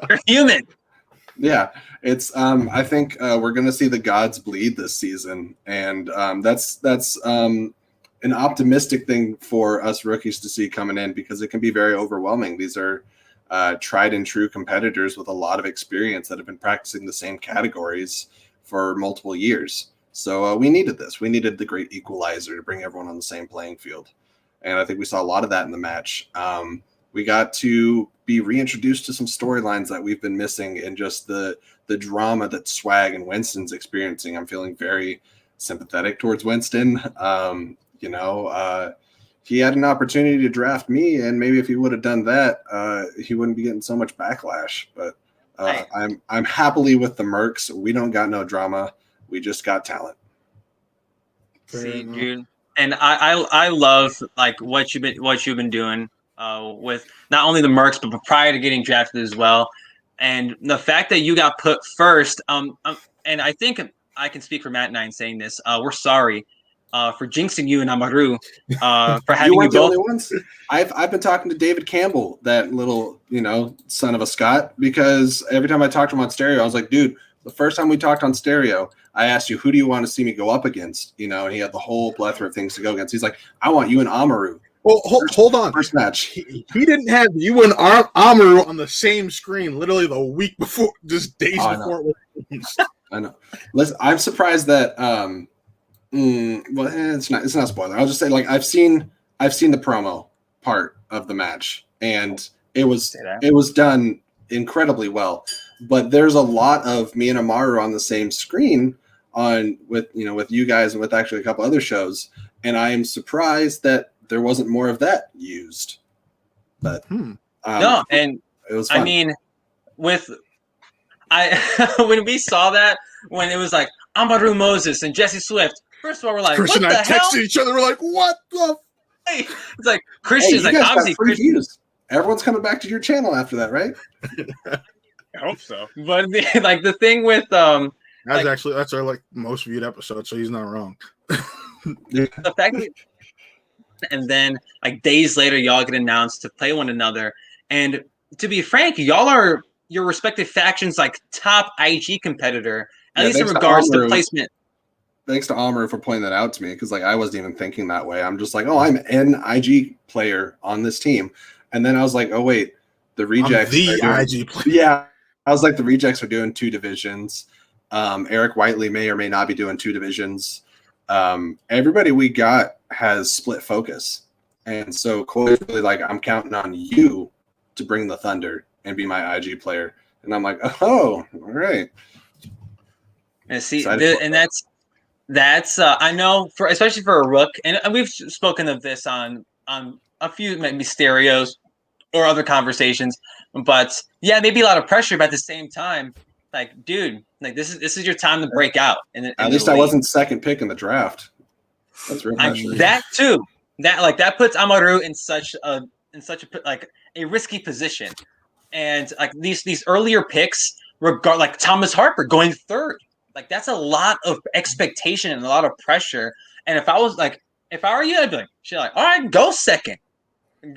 You're human. Yeah, it's. I think we're going to see the gods bleed this season, and that's an optimistic thing for us rookies to see coming in, because it can be very overwhelming. These are tried and true competitors with a lot of experience that have been practicing the same categories for multiple years. So we needed this. We needed the great equalizer to bring everyone on the same playing field, and I think we saw a lot of that in the match. We got to be reintroduced to some storylines that we've been missing, and just the drama that Swag and Winston's experiencing. I'm feeling very sympathetic towards Winston. He had an opportunity to draft me, and maybe if he would have done that, he wouldn't be getting so much backlash. But I'm happily with the Mercs. We don't got no drama. We just got talent. See, dude, and I love like what you've been doing with not only the Mercs, but prior to getting drafted as well. And the fact that you got put first, and I think I can speak for Matt and I in saying this. We're sorry for jinxing you and Amaru for having you both. The only ones. I've been talking to David Campbell, that little son of a Scot, because every time I talked to him on stereo, I was like, dude, the first time we talked on stereo, I asked you, who do you want to see me go up against? And he had the whole plethora of things to go against. He's like, I want you and Amaru. Well, hold on. First match. He didn't have you and Amaru on the same screen literally the week before, just days before it was released. I know. Listen, I'm surprised that it's not a spoiler. I'll just say, like, I've seen the promo part of the match, and it was done incredibly well. But there's a lot of me and Amaru on the same screen with you guys and with actually a couple other shows, and I am surprised that there wasn't more of that used. But no, and it was fun. I mean, when we saw that, when it was like Amaru Moses and Jesse Swift, first of all, we're like, Christian what and the I hell? texted each other. We're like, what the? It's like Christian's like, obviously Christian. Views. Everyone's coming back to your channel after that, right? I hope so. But the thing with that's our most viewed episode, so he's not wrong. The fact that, and then like days later, y'all get announced to play one another. And to be frank, y'all are your respective factions like top IG competitor, at least in regards to placement. Thanks to Amaru for pointing that out to me, because like I wasn't even thinking that way. I'm just like, oh, I'm an IG player on this team, and then I was like, oh wait, the rejects. IG player. Yeah, I was like, the rejects are doing 2 divisions. Eric Whiteley may or may not be doing 2 divisions. Everybody we got has split focus, and so Coy's really like, I'm counting on you to bring the thunder and be my IG player, and I'm like, oh, all right. And see, and that's I know especially for a rook, and we've spoken of this on a few maybe stereos or other conversations, but yeah, maybe a lot of pressure, but at the same time, like, dude, like this is your time to break out. At least I wasn't second pick in the draft. That's real pressure. That too. That puts Amaru in such a risky position, and like these earlier picks, like Thomas Harper going 3rd. Like that's a lot of expectation and a lot of pressure. And if I were you, I'd be like, shit, like, all right, go 2nd,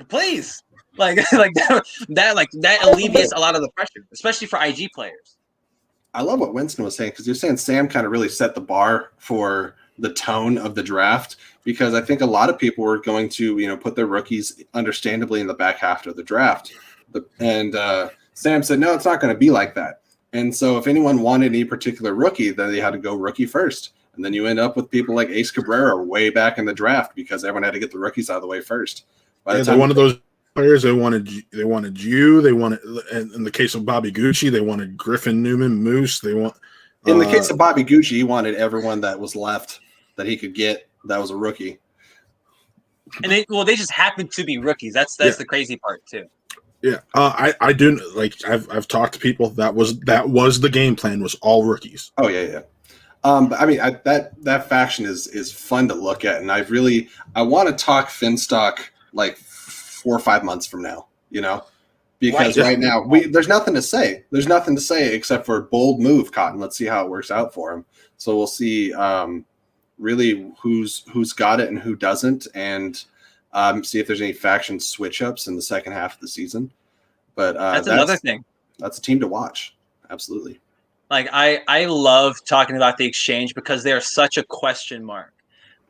please. Like that alleviates a lot of the pressure, especially for IG players. I love what Winston was saying, because you're saying Sam kind of really set the bar for the tone of the draft, because I think a lot of people were going to put their rookies understandably in the back half of the draft, and Sam said, no, it's not going to be like that. And so if anyone wanted any particular rookie, then they had to go rookie first. And then you end up with people like Ace Cabrera way back in the draft, because everyone had to get the rookies out of the way first. They're one of those players. They wanted you. They wanted, in the case of Bobby Gucci, they wanted Griffin Newman, Moose. In the case of Bobby Gucci, he wanted everyone that was left that he could get that was a rookie. And they just happen to be rookies. That's the crazy part too. Yeah, I do like I've talked to people that was the game plan, was all rookies. Oh yeah. But I mean that faction is fun to look at, and I want to talk Finstock like 4 or 5 months from now, because right now there's nothing to say. There's nothing to say except for bold move, Cotton. Let's see how it works out for him. So we'll see really who's got it and who doesn't, and see if there's any faction switch ups in the second half of the season. But that's another thing. That's a team to watch. Absolutely. Like I love talking about the Exchange because they're such a question mark.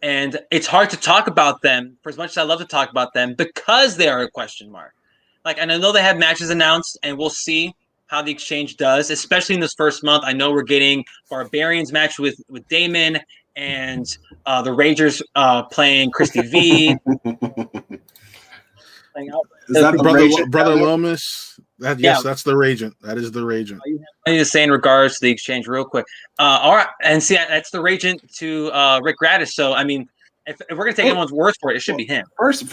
And it's hard to talk about them for as much as I love to talk about them because they are a question mark. Like, and I know they have matches announced, and we'll see how the Exchange does, especially in this first month. I know we're getting Barbarians match with Damon and the Rangers playing Christy V. Is that Brother Lomas? Yes, that's the Regent. That is the Regent. I need to say in regards to the Exchange real quick. All right, and see, that's the Regent to Rick Gratis. So I mean, if we're gonna take anyone's word for it, it should be him. First,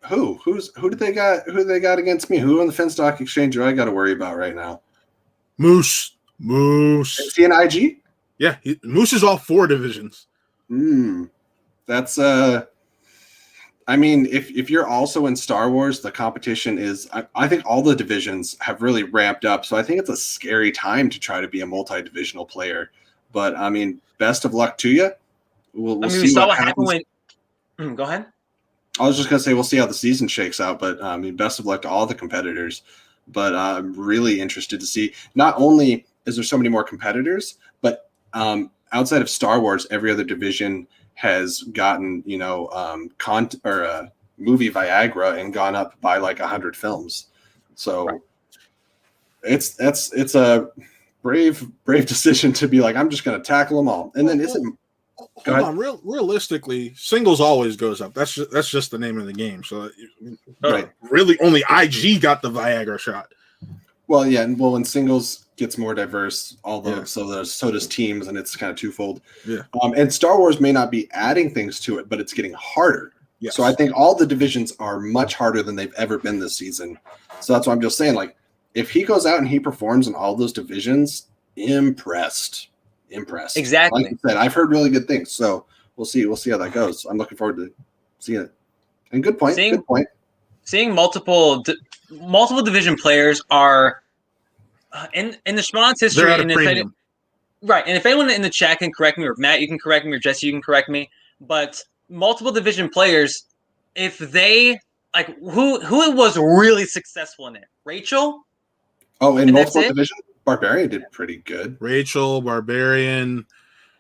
who do they got? Who they got against me? Who on the Finstock Exchange do I got to worry about right now? Moose. Is he an IG? Yeah, Moose is all 4 divisions. That's I mean, if you're also in Star Wars, the competition is. I think all the divisions have really ramped up. So I think it's a scary time to try to be a multi-divisional player. But I mean, best of luck to you. We'll see. We saw what happened when. Go ahead. I was just gonna say we'll see how the season shakes out. But I mean, best of luck to all the competitors. But I'm really interested to see. Not only is there so many more competitors, but outside of Star Wars, every other division has gotten, movie Viagra and gone up by like 100 films. So it's a brave decision to be like, I'm just going to tackle them all. And then hold on, realistically, singles always goes up. That's just the name of the game. So really only IG got the Viagra shot. Well, yeah, and when singles gets more diverse, so does teams, and it's kind of twofold. Yeah. And Star Wars may not be adding things to it, but it's getting harder. Yes. So I think all the divisions are much harder than they've ever been this season. So that's why I'm just saying, like, if he goes out and he performs in all those divisions, impressed. Exactly. Like I said, I've heard really good things. So we'll see how that goes. I'm looking forward to seeing it. And good point. Seeing multiple division players are in the Schmon's history. They're at a premium. Right. And if anyone in the chat can correct me, or Matt, you can correct me, or Jesse, you can correct me. But multiple division players, if they like who was really successful in it? Rachel? Oh, in multiple divisions? Barbarian did pretty good. Rachel, Barbarian.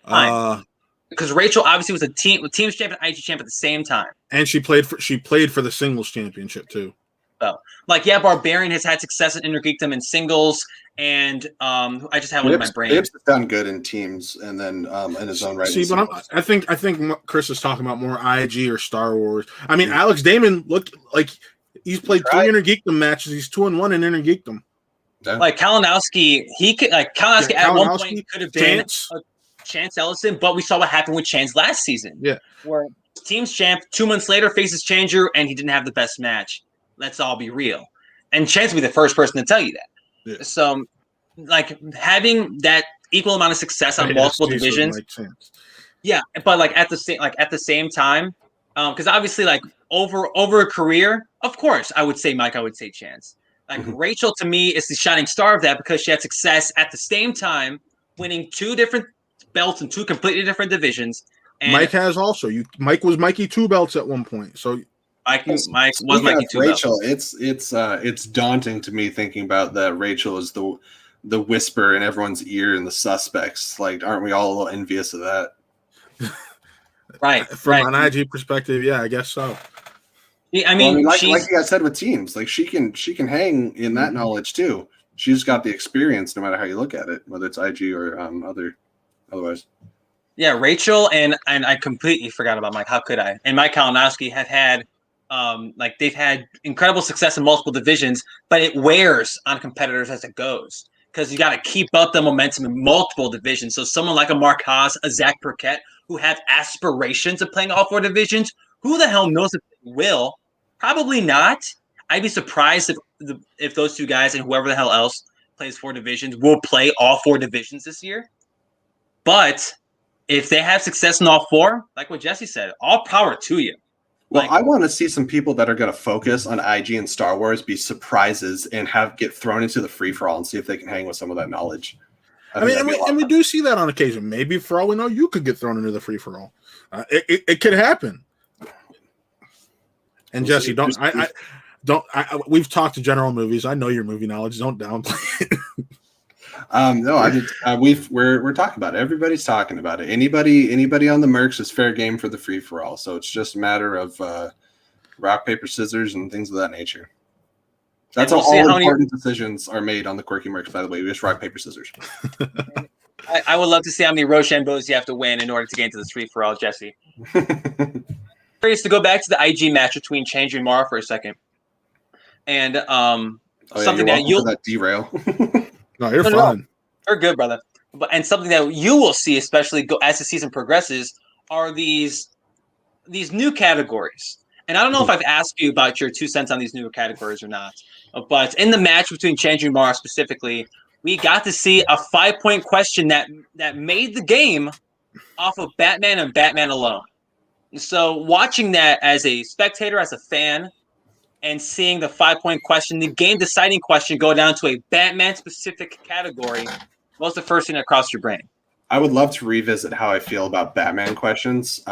Because Rachel obviously was a teams champ and IG champ at the same time. And she played for the singles championship too. Oh. Barbarian has had success in Intergeekdom in singles, and I just have one in my brain. They've done good in teams, and then in his own right. See, but I think Chris is talking about more IG or Star Wars. I mean, Alex Damon looked like he's played 3 Intergeekdom matches. He's 2-1 in Intergeekdom. Yeah. Like Kalinowski, Kalinowski at one point could have been Chance Ellison, but we saw what happened with Chance last season. Yeah, where teams champ 2 months later faces Changer, and he didn't have the best match. Let's all be real. And Chance will be the first person to tell you that. Yeah. So, having that equal amount of success on multiple divisions. Yeah, but at the same time, because obviously, over a career, of course, I would say Mike, I would say Chance. Rachel to me is the shining star of that because she had success at the same time, winning 2 different belts in 2 completely different divisions. And Mike has also. Mike was Mikey 2 belts at one point. So. Mike was Mikey too. Rachel, it's daunting to me thinking about that. Rachel is the whisper in everyone's ear and the suspects. Aren't we all a little envious of that? Right. From an IG perspective, yeah, I guess so. Yeah, I mean, like you guys said with teams, she can hang in that knowledge too. She's got the experience, no matter how you look at it, whether it's IG or otherwise. Yeah, Rachel and I completely forgot about Mike. How could I? And Mike Kalinowski have had. They've had incredible success in multiple divisions, but it wears on competitors as it goes because you got to keep up the momentum in multiple divisions. So someone like a Mark Haas, a Zach Burkett, who have aspirations of playing all 4 divisions, Who the hell knows if they will? Probably not. I'd be surprised if those two guys and whoever the hell else plays 4 divisions will play all 4 divisions this year. But if they have success in all 4, like what Jesse said, all power to you. Well, I want to see some people that are going to focus on IG and Star Wars be surprises and get thrown into the free-for-all and see if they can hang with some of that knowledge. I mean, and we do see that on occasion. Maybe for all we know, you could get thrown into the free-for-all. It could happen. And Jesse, we've talked to General Movies. I know your movie knowledge. Don't downplay it. No, we're talking about it. Everybody's talking about it. Anybody on the Mercs is fair game for the free for all. So it's just a matter of rock, paper, scissors, and things of that nature. That's how all important decisions are made on the Quirky Mercs. By the way, we just rock, paper, scissors. I would love to see how many Rochambeaus you have to win in order to get into this free for all, Jesse. Curious to go back to the IG match between Change and Mara for a second, and something that you'll derail. No, you're fine. You're good, brother. And something that you will see, especially as the season progresses, are these new categories. And I don't know if I've asked you about your 2 cents on these new categories or not. But in the match between Change and Mara specifically, we got to see a 5-point question that made the game off of Batman and Batman alone. So watching that as a spectator, as a fan, and seeing the 5-point question, the game-deciding question, go down to a Batman-specific category, what's the first thing that crossed your brain? I would love to revisit how I feel about Batman questions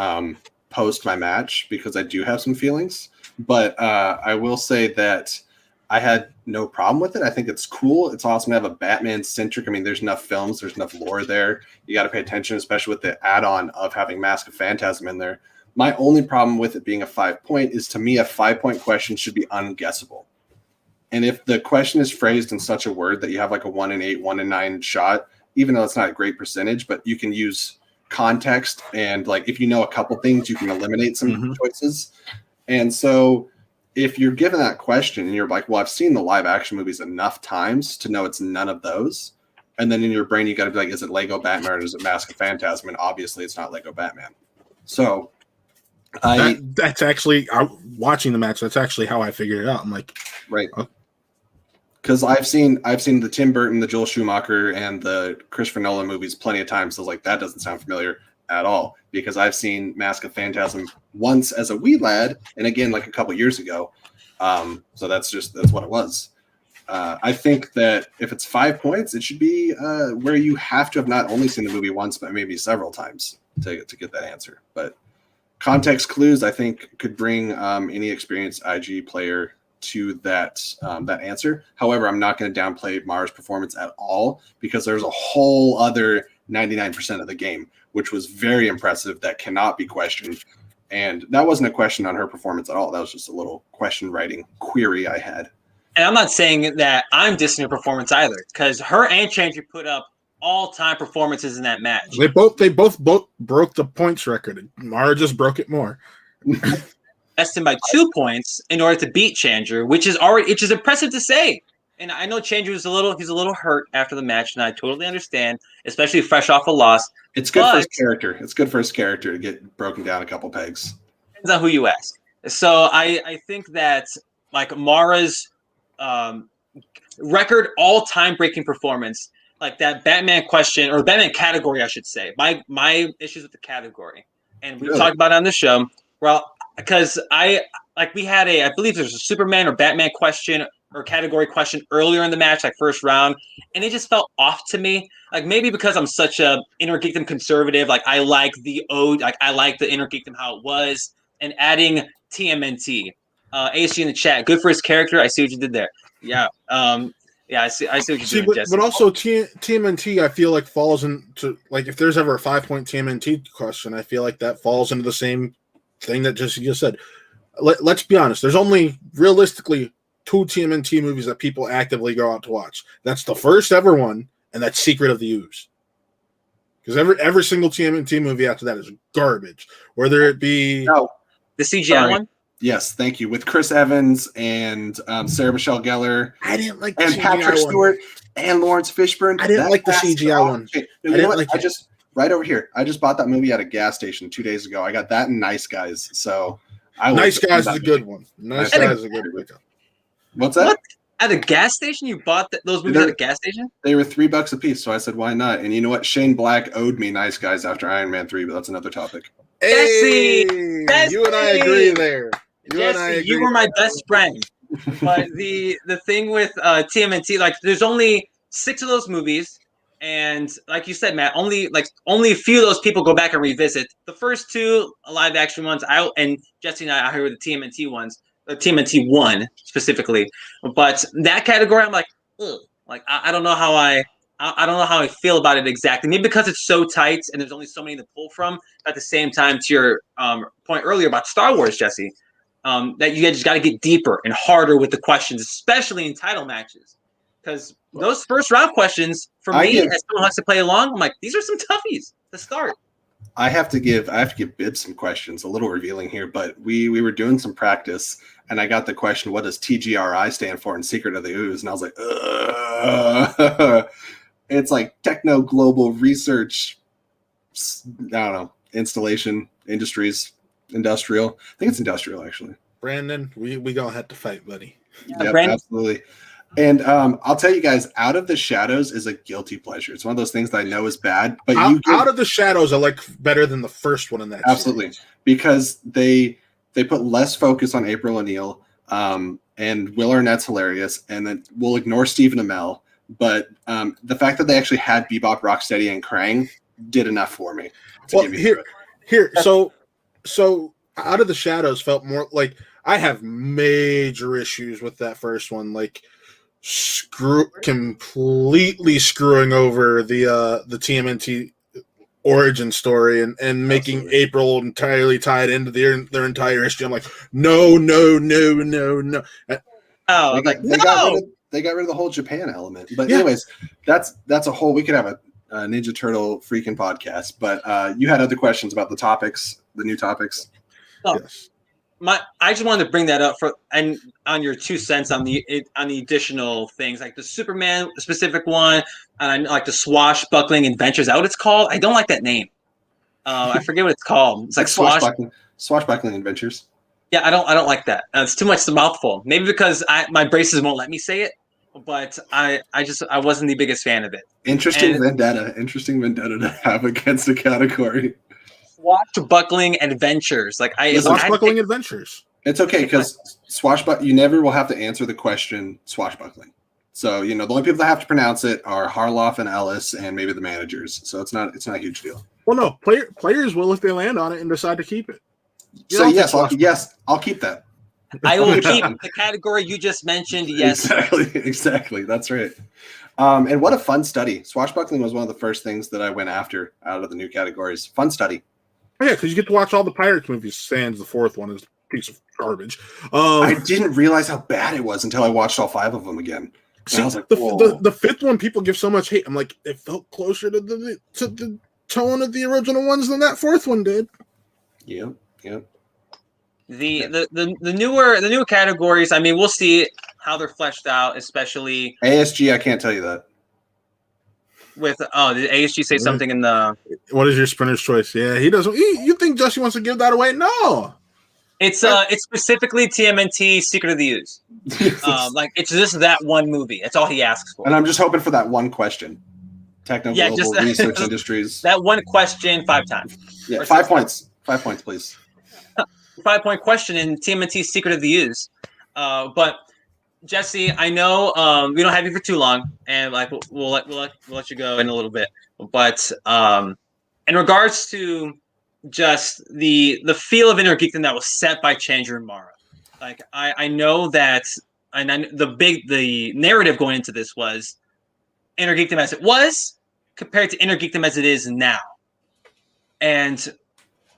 post my match, because I do have some feelings. But I will say that I had no problem with it. I think it's cool. It's awesome to have a Batman-centric. I mean, there's enough films. There's enough lore there. You got to pay attention, especially with the add-on of having Mask of Phantasm in there. My only problem with it being a 5-point is, to me, a 5-point question should be unguessable. And if the question is phrased in such a word that you have like a 1 in 8, 1 in 9 shot, even though it's not a great percentage, but you can use context, and like if you know a couple things, you can eliminate some choices. And so if you're given that question and you're like, well, I've seen the live action movies enough times to know it's none of those. And then in your brain, you got to be like, is it Lego Batman or is it Mask of Phantasm? And obviously it's not Lego Batman. So that's actually watching the match. That's actually how I figured it out. I'm like, right. Because I've seen the Tim Burton, the Joel Schumacher, and the Christopher Nolan movies plenty of times. So I was like, that doesn't sound familiar at all, because I've seen Mask of Phantasm once as a wee lad, and again like a couple years ago. So that's what it was. I think that if it's 5 points, it should be where you have to have not only seen the movie once, but maybe several times to get that answer. But context clues, I think, could bring any experienced IG player to that answer. However, I'm not going to downplay Mara's performance at all, because there's a whole other 99% of the game, which was very impressive, that cannot be questioned. And that wasn't a question on her performance at all. That was just a little question writing query I had. And I'm not saying that I'm dissing her performance either, because her and Changer put up all-time performances in that match. They both broke the points record. Mara just broke it more. Estin by 2 points in order to beat Changer, which is impressive to say. And I know Changer was he's a little hurt after the match, and I totally understand, especially fresh off a loss. It's good for his character. It's good for his character to get broken down a couple pegs. Depends on who you ask. So I think that like Mara's record all-time breaking performance, like that Batman question, or Batman category, I should say. My issues with the category, and we've talked about it on the show. Well, because I believe there's a Superman or Batman question or category question earlier in the match, like first round, and it just felt off to me. Like maybe because I'm such a Inner Geekdom conservative, like I like the Inner Geekdom how it was, and adding TMNT. AC in the chat, good for his character. I see what you did there. Yeah. I see what you're doing, Jesse. But also TMNT, I feel like falls into, like, if there's ever a 5-point TMNT question, I feel like that falls into the same thing that Jesse just said. Let's be honest. There's only realistically 2 TMNT movies that people actively go out to watch. That's the first ever one, and that's Secret of the Ooze. Because every single TMNT movie after that is garbage. Whether it be the CGI one. Yes, thank you. With Chris Evans and Sarah Michelle Gellar. I didn't like the and CGI Patrick one. Stewart and Lawrence Fishburne. I didn't like the CGI one. Okay. I just right over here. I just bought that movie at a gas station 2 days ago. I got that and Nice Guys. So Nice Guys is a good one. Nice Guys is a good one. What's that? What? At a gas station? You bought those movies at a gas station? They were $3 a piece, so I said, why not? And you know what? Shane Black owed me Nice Guys after Iron Man 3, but that's another topic. Hey, you and I agree there. You were my best friend. But the thing with TMNT, like, there's only 6 of those movies, and like you said, Matt, only a few of those people go back and revisit. The first 2 live action ones, and Jesse and I heard the TMNT ones. TMNT 1 specifically, but that category, I'm like, ugh. Like I don't know how I don't know how I feel about it exactly. Maybe because it's so tight and there's only so many to pull from. At the same time, to your point earlier about Star Wars, Jesse, that you just got to get deeper and harder with the questions, especially in title matches, because those first round questions for me, as someone who has to play along, I'm like, these are some toughies to start. I have to give Bibbs some questions, a little revealing here, but we were doing some practice and I got the question, what does TGRI stand for in Secret of the Ooze? And I was like, it's like Techno Global Research, I don't know, Installation, Industries, Industrial. I think it's Industrial, actually. Brandon, we gonna have to fight, buddy. Yeah, absolutely. And I'll tell you guys, Out of the Shadows is a guilty pleasure. It's one of those things that I know is bad, but Out of the Shadows I like better than the first one in that. Absolutely, series. Because they put less focus on April O'Neil, and Will Arnett's hilarious, and then we'll ignore Stephen Amell. But the fact that they actually had Bebop, Rocksteady, and Krang did enough for me. Well, so Out of the Shadows felt more like I have major issues with that first one, like completely screwing over the TMNT origin story and making Absolutely. April entirely tied into their entire history. I'm like, no. Oh, they got rid of the whole Japan element. But anyways, that's a whole. We could have a Ninja Turtle freaking podcast. But you had other questions about the topics, the new topics. Oh. Yes. I just wanted to bring that up and on your 2 cents on the additional things, like the Superman specific one, and I like the Swashbuckling Adventures. Is that what it's called? I don't like that name. I forget what it's called. It's like Swashbuckling Adventures. Yeah, I don't like that. It's too much to mouthful. Maybe because my braces won't let me say it, but I wasn't the biggest fan of it. Interesting vendetta to have against a category. Swashbuckling Adventures. Swashbuckling Adventures. It's okay because you never will have to answer the question swashbuckling. So the only people that have to pronounce it are Harloff and Ellis and maybe the managers. So it's not a huge deal. Well, no, players will if they land on it and decide to keep it. I'll keep that. I will keep the category you just mentioned. Yes, exactly. That's right. And what a fun study. Swashbuckling was one of the first things that I went after out of the new categories. Fun study. Oh, yeah, because you get to watch all the Pirates movies. Sans the 4th one is a piece of garbage. I didn't realize how bad it was until I watched all 5 of them again. See, I was like, the 5th one people give so much hate. I'm like, it felt closer to the tone of the original ones than that 4th one did. Yep. The newer categories. I mean, we'll see how they're fleshed out, especially ASG. I can't tell you that. Did ASG say something in the? What is your sprinter's choice? Yeah, he doesn't. You think Jesse wants to give that away? No. It's specifically TMNT Secret of the Ooze. It's just that one movie. That's all he asks for. And I'm just hoping for that one question. Techno Global Research Industries. That one question 5 times. Yeah, 5 points. 5 points, please. 5-point question in TMNT Secret of the Ooze. But Jesse, I know we don't have you for too long, and we'll let you go in a little bit. But in regards to just the feel of Inner Geekdom that was set by Chandra and Mara, I know that, and the narrative going into this was Inner Geekdom as it was compared to Inner Geekdom as it is now, and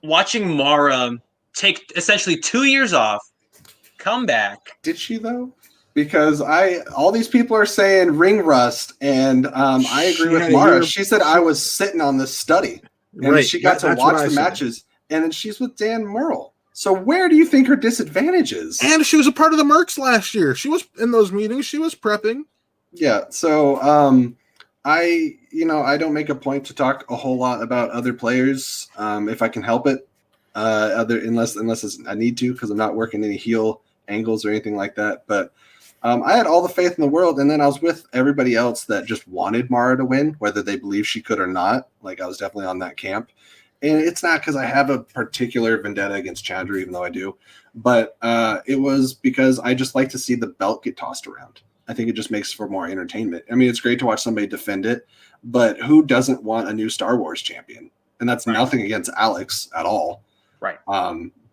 watching Mara take essentially 2 years off, come back. Did she though? Because all these people are saying ring rust, and I agree with Mara. She said I was sitting on this study, and she got to watch the matches, and then she's with Dan Murrell. So where do you think her disadvantage is? And she was a part of the Mercs last year. She was in those meetings. She was prepping. Yeah. So I don't make a point to talk a whole lot about other players if I can help it. unless I need to, because I'm not working any heel angles or anything like that. But I had all the faith in the world, and then I was with everybody else that just wanted Mara to win, whether they believe she could or not. Like, I was definitely on that camp. And it's not because I have a particular vendetta against Chandra, even though I do, but it was because I just like to see the belt get tossed around. I think it just makes for more entertainment. I mean, it's great to watch somebody defend it, but who doesn't want a new Star Wars champion? And that's nothing against Alex at all. Right.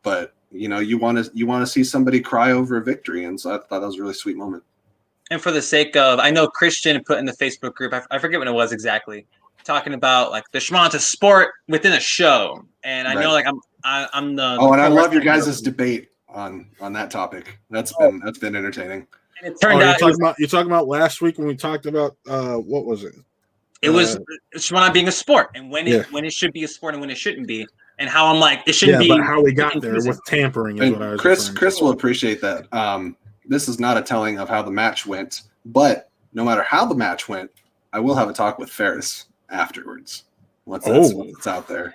But you know, you want to see somebody cry over a victory, and so I thought that was a really sweet moment. And for the sake of, I know Christian put in the Facebook group, I forget when it was exactly, talking about like the Schmonta sport within a show, and I know like I'm the. Oh, and I love your guys' debate on that topic. That's been entertaining. And it turned out you're talking about last week when we talked about what was it? It was Schmonta being a sport, and when it should be a sport and when it shouldn't be, and how I'm like it shouldn't be. But how we got there with tampering is what I was. Chris will appreciate that. This is not a telling of how the match went, but no matter how the match went, I will have a talk with Ferris afterwards. Once it's out there.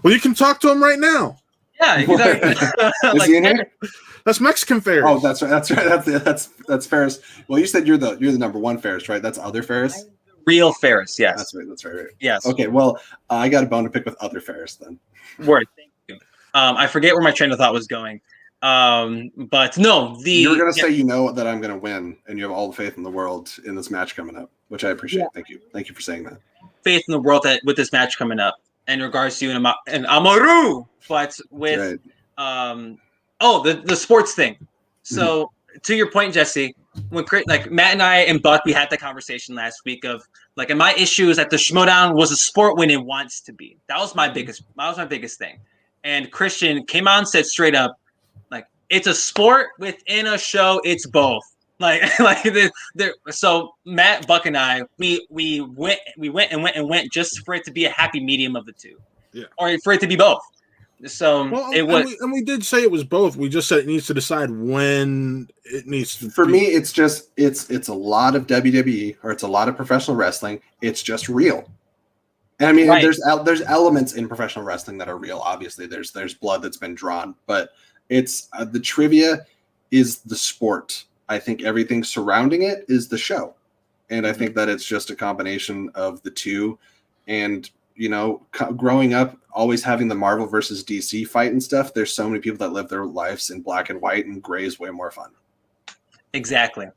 Well, you can talk to him right now. Yeah, exactly. Is he in here? That's Mexican Ferris. Oh, that's right. That's Ferris. Well, you said you're the number one Ferris, right? That's other Ferris. Real Ferris, yes. That's right. Yes. Okay. Well, I got a bone to pick with other Ferris then. Word. Thank you. I forget where my train of thought was going. But no, you're gonna say you know that I'm gonna win, and you have all the faith in the world in this match coming up, which I appreciate. Yeah. Thank you for saying that. Faith in the world that with this match coming up in regards to an Amaru, but with the sports thing. So to your point, Jesse, when like Matt and I and Buck, we had the conversation last week of like, and my issue is that the Schmodown was a sport when it wants to be. That was my biggest thing. And Christian came out and said straight up, like, it's a sport within a show. It's both. So Matt, Buck, and I, we went just for it to be a happy medium of the two, or for it to be both. So we did say it was both. We just said it needs to decide when it needs to. For me, it's just it's a lot of WWE or it's a lot of professional wrestling. It's just real. And I mean, there's elements in professional wrestling that are real. Obviously, there's blood that's been drawn, but it's the trivia is the sport. I think everything surrounding it is the show. And I think that it's just a combination of the two. And, you know, growing up, always having the Marvel versus DC fight and stuff, there's so many people that live their lives in black and white, and gray is way more fun. Exactly.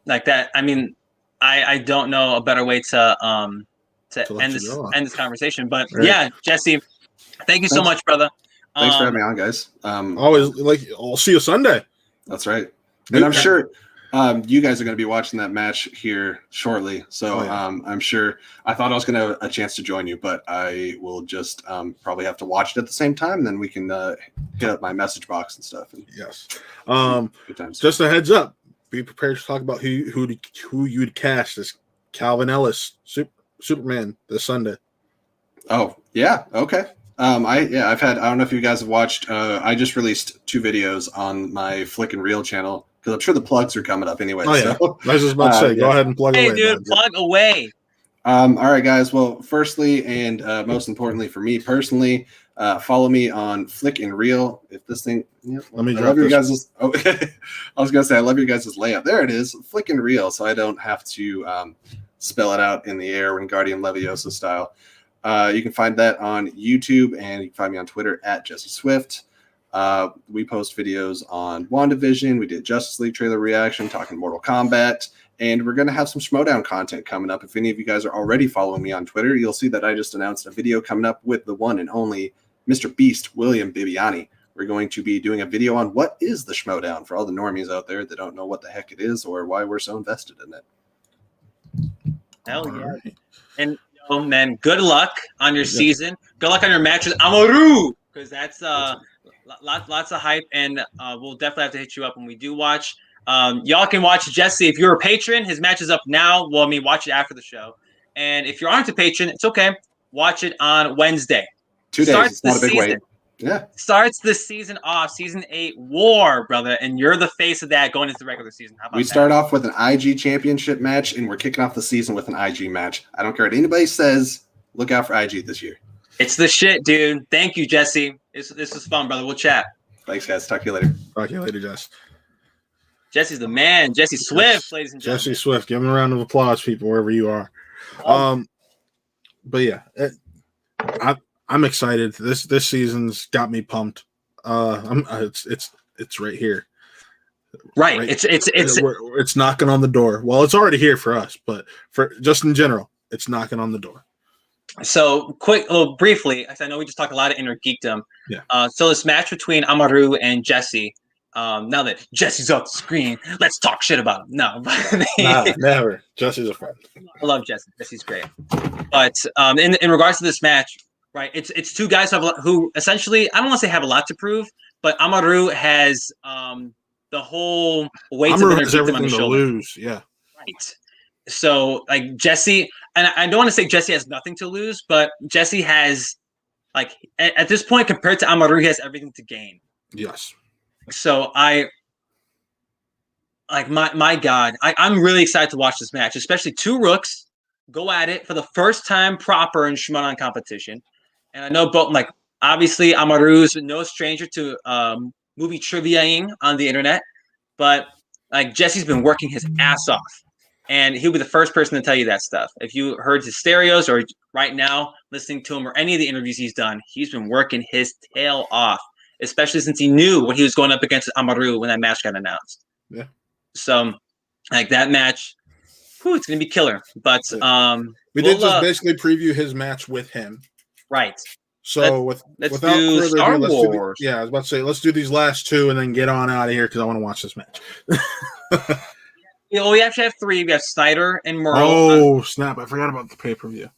Like that. I mean, I don't know a better way to end this conversation. But yeah, Jesse, thank you so much, brother. Thanks for having me on, guys. Always I'll see you Sunday. That's right. And I'm sure you guys are going to be watching that match here shortly. So I'm sure I thought I was going to have a chance to join you, but I will just probably have to watch it at the same time. And then we can hit up my message box and stuff. And yes. Good times. Just a heads up. Be prepared to talk about who you'd cast as Calvin Ellis, Superman, this Sunday. Oh, yeah. Okay. I don't know if you guys have watched, I just released 2 videos on my Flick and Reel channel, because I'm sure the plugs are coming up anyway. Oh, yeah. So, I was just about to say, go ahead and plug away. Hey, dude, plug away. All right, guys. Well, firstly, and most importantly for me personally, follow me on Flick and Reel. If this thing, let me I love your guys'. Oh, I was gonna say I love your guys' layout. There it is, Flick and Reel, so I don't have to spell it out in the air in Guardian Leviosa style. You can find that on YouTube, and you can find me on Twitter at Jesse Swift. We post videos on WandaVision. We did Justice League trailer reaction, talking Mortal Kombat, and we're going to have some Schmodown content coming up. If any of you guys are already following me on Twitter, you'll see that I just announced a video coming up with the one and only Mr. Beast, William Bibiani. We're going to be doing a video on what is the Schmodown for all the normies out there that don't know what the heck it is or why we're so invested in it. Hell yeah. Right. And man, good luck on your season. Good luck on your matches, Amaru, because that's lots of hype, and we'll definitely have to hit you up when we do watch. Y'all can watch Jesse if you're a patron. His match is up now. Well, I mean, watch it after the show. And if you aren't a patron, it's okay. Watch it on Wednesday. 2 days. It's not a big wait. Yeah. Starts the season off, season 8 war, brother, and you're the face of that going into the regular season. How about we start off with an IG championship match, and we're kicking off the season with an IG match. I don't care what anybody says. Look out for IG this year. It's the shit, dude. Thank you, Jesse. This was fun, brother. We'll chat. Thanks, guys. Talk to you later. Talk to you later, Jess. Jesse's the man. Jesse Swift, ladies and gentlemen. Jesse Swift. Give him a round of applause, people, wherever you are. But yeah, I'm excited. This season's got me pumped. It's right here. Right. Right? It's knocking on the door. Well, it's already here for us, but for just in general, it's knocking on the door. So briefly, I know we just talked a lot of inner geekdom. Yeah. So this match between Amaru and Jesse. Now that Jesse's off the screen, let's talk shit about him. No, never. Jesse's a friend. I love Jesse. Jesse's great. But in regards to this match, right? It's two guys who essentially, I don't want to say have a lot to prove, but Amaru has the whole weight of inner geekdom on his shoulder. Lose. Yeah. Right. So like Jesse, and I don't want to say Jesse has nothing to lose, but Jesse has, like, at this point compared to Amaru, he has everything to gain. Yes. So my God, I'm really excited to watch this match, especially two rooks go at it for the first time proper in Shimonan competition. And I know both, like, obviously Amaru's no stranger to movie trivia-ing on the internet, but like Jesse's been working his ass off. And he'll be the first person to tell you that stuff. If you heard his stereos or right now listening to him or any of the interviews he's done, he's been working his tail off, especially since he knew what he was going up against Amaru when that match got announced. Yeah. So, like, that match, it's going to be killer. But we did just basically preview his match with him. Right. So let's without do further Star ado, Wars. I was about to say, let's do these last two and then get on out of here because I want to watch this match. We actually have three. We have Snyder and Merle. Oh, snap. I forgot about the pay-per-view.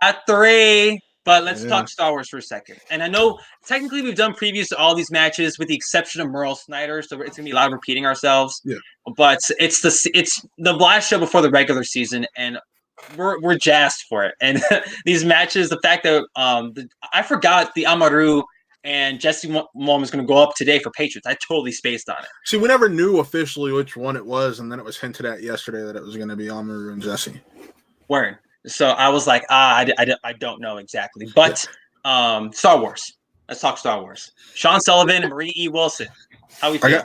At three. But let's talk Star Wars for a second. And I know technically we've done previews to all these matches with the exception of Merle Snyder, so it's gonna be a lot of repeating ourselves. Yeah. But it's the last show before the regular season, and we're jazzed for it. And these matches, the fact that I forgot the Amaru and Jesse one was going to go up today for Patriots. I totally spaced on it. See, we never knew officially which one it was, and then it was hinted at yesterday that it was going to be Amaru and Jesse. Word. So I was like, I don't know exactly. But Star Wars. Let's talk Star Wars. Sean Sullivan and Marie E. Wilson. How we feel?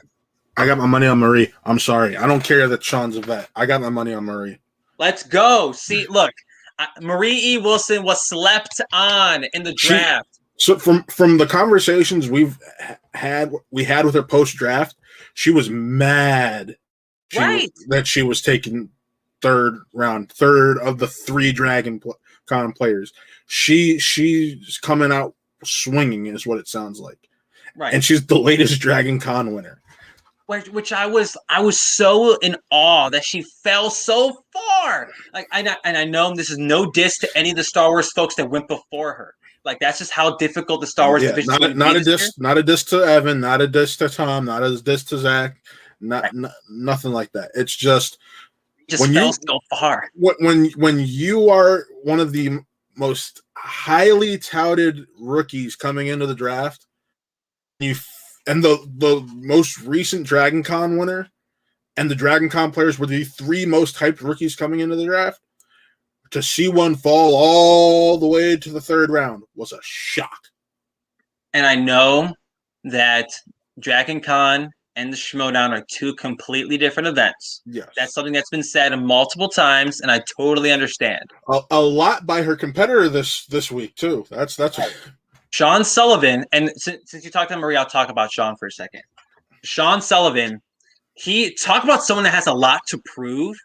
I got my money on Marie. I'm sorry. I don't care that Sean's a vet. I got my money on Marie. Let's go. See, look, Marie E. Wilson was slept on in the draft. So from the conversations we had with her post draft, she was mad, that she was taken third of the three Dragon Con players. She's coming out swinging, is what it sounds like, right? And she's the latest Dragon Con winner. Which I was so in awe that she fell so far. Like, I know this is no diss to any of the Star Wars folks that went before her. Like, that's just how difficult the Star Wars division is. Not a diss to Evan, not a diss to Tom, not a diss to Zach, nothing like that. It's just when fell so far. When you are one of the most highly touted rookies coming into the draft, and the most recent Dragon Con winner and the Dragon Con players were the three most hyped rookies coming into the draft, to see one fall all the way to the third round was a shock. And I know that Dragon Con and the Schmodown are two completely different events. Yes. That's something that's been said multiple times, and I totally understand. A lot by her competitor this week, too. That's Sean Sullivan, and since you talked to Marie, I'll talk about Sean for a second. Sean Sullivan, talk about someone that has a lot to prove.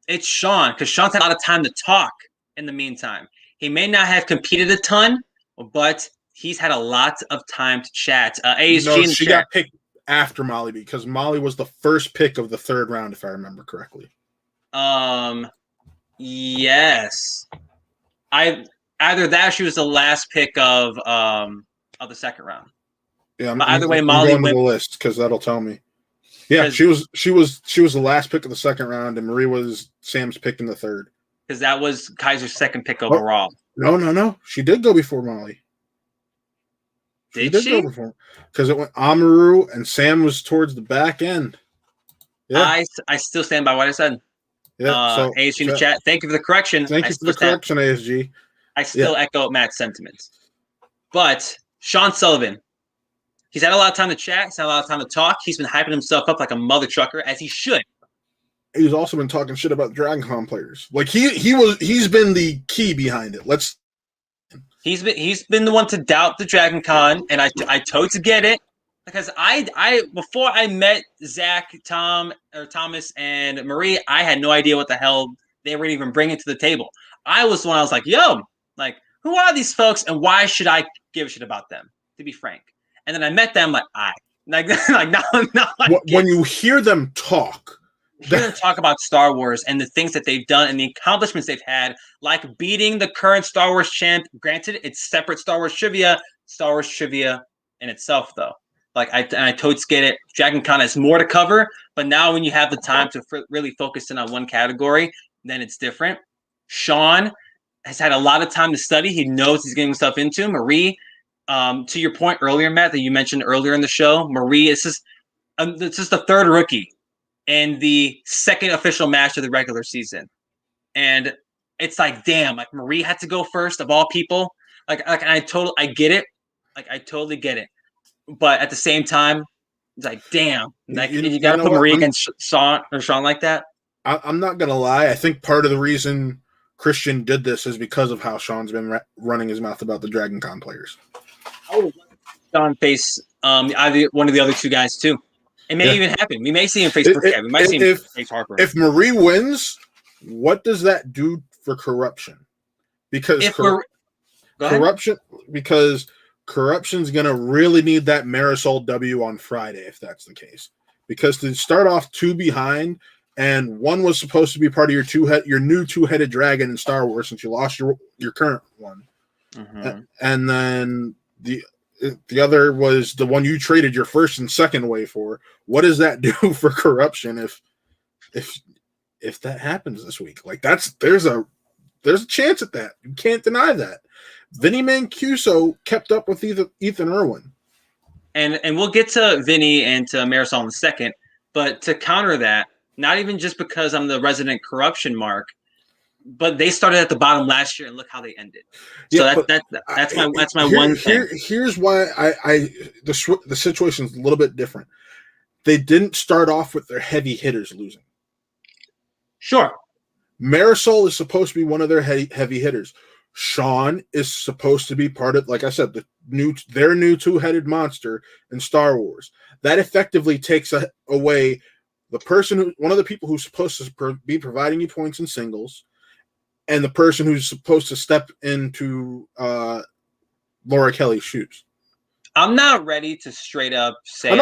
It's Sean, because Sean's had a lot of time to talk in the meantime. He may not have competed a ton, but he's had a lot of time to chat. She got picked after Molly because Molly was the first pick of the third round, if I remember correctly. Yes. Either that or she was the last pick of the second round. Yeah, either way, Molly went to the list because that'll tell me. Yeah, she was the last pick of the second round, and Marie was Sam's pick in the third. Because that was Kaiser's second pick overall. No. She did go before Molly. Did she? Go before, because it went Amaru and Sam was towards the back end. Yeah. I still stand by what I said. Yeah. ASG in the chat. Thank you for the correction. Thank you for the correction, ASG. I still echo Matt's sentiments. But Sean Sullivan, he's had a lot of time to chat. He's had a lot of time to talk. He's been hyping himself up like a mother trucker, as he should. He's also been talking shit about Dragon Con players. Like he's been the key behind it. He's been the one to doubt the Dragon Con, and I totally get it, because I before I met Zach, Thomas, and Marie, I had no idea what the hell they were even bringing to the table. I was like, yo, like, who are these folks, and why should I give a shit about them? To be frank, and then I met them, like now when you hear them talk. Hear them talk about Star Wars and the things that they've done and the accomplishments they've had, like beating the current Star Wars champ. Granted, it's separate Star Wars trivia in itself, though. Like I totally get it. Dragon Con has more to cover, but now when you have the time to really focus in on one category, then it's different. Sean has had a lot of time to study. He knows he's getting himself into. Marie, to your point earlier, Matt, that you mentioned earlier in the show, Marie is just the third rookie in the second official match of the regular season. And it's like, damn, like Marie had to go first of all people. I get it. Like I totally get it. But at the same time, it's like, damn, like you gotta put Marie against Sean like that. I'm not gonna lie. I think part of the reason Christian did this is because of how Sean's been running his mouth about the Dragon Con players. Oh, Sean face either one of the other two guys too. It may even happen. We may see him face Burkett. We might see him face Harper. If Marie wins, what does that do for corruption? Because corruption's going to really need that Marisol W on Friday if that's the case. Because to start off 2 behind, and one was supposed to be part of your new 2-headed dragon in Star Wars since you lost your current one, and then the other was the one you traded your first and second way for. What does that do for corruption if that happens this week? Like there's a chance at that. You can't deny that. Vinny Mancuso kept up with Ethan Irwin. And we'll get to Vinny and to Marisol in a second, but to counter that, not even just because I'm the resident corruption mark, but they started at the bottom last year and look how they ended. So that's my one thing. Here's why the situation's a little bit different. They didn't start off with their heavy hitters losing. Sure. Marisol is supposed to be one of their heavy hitters. Sean is supposed to be part of, like I said, their new 2-headed monster in Star Wars. That effectively takes away one of the people who's supposed to be providing you points in singles, and the person who's supposed to step into Laura Kelly's shoes. I'm not ready to straight up say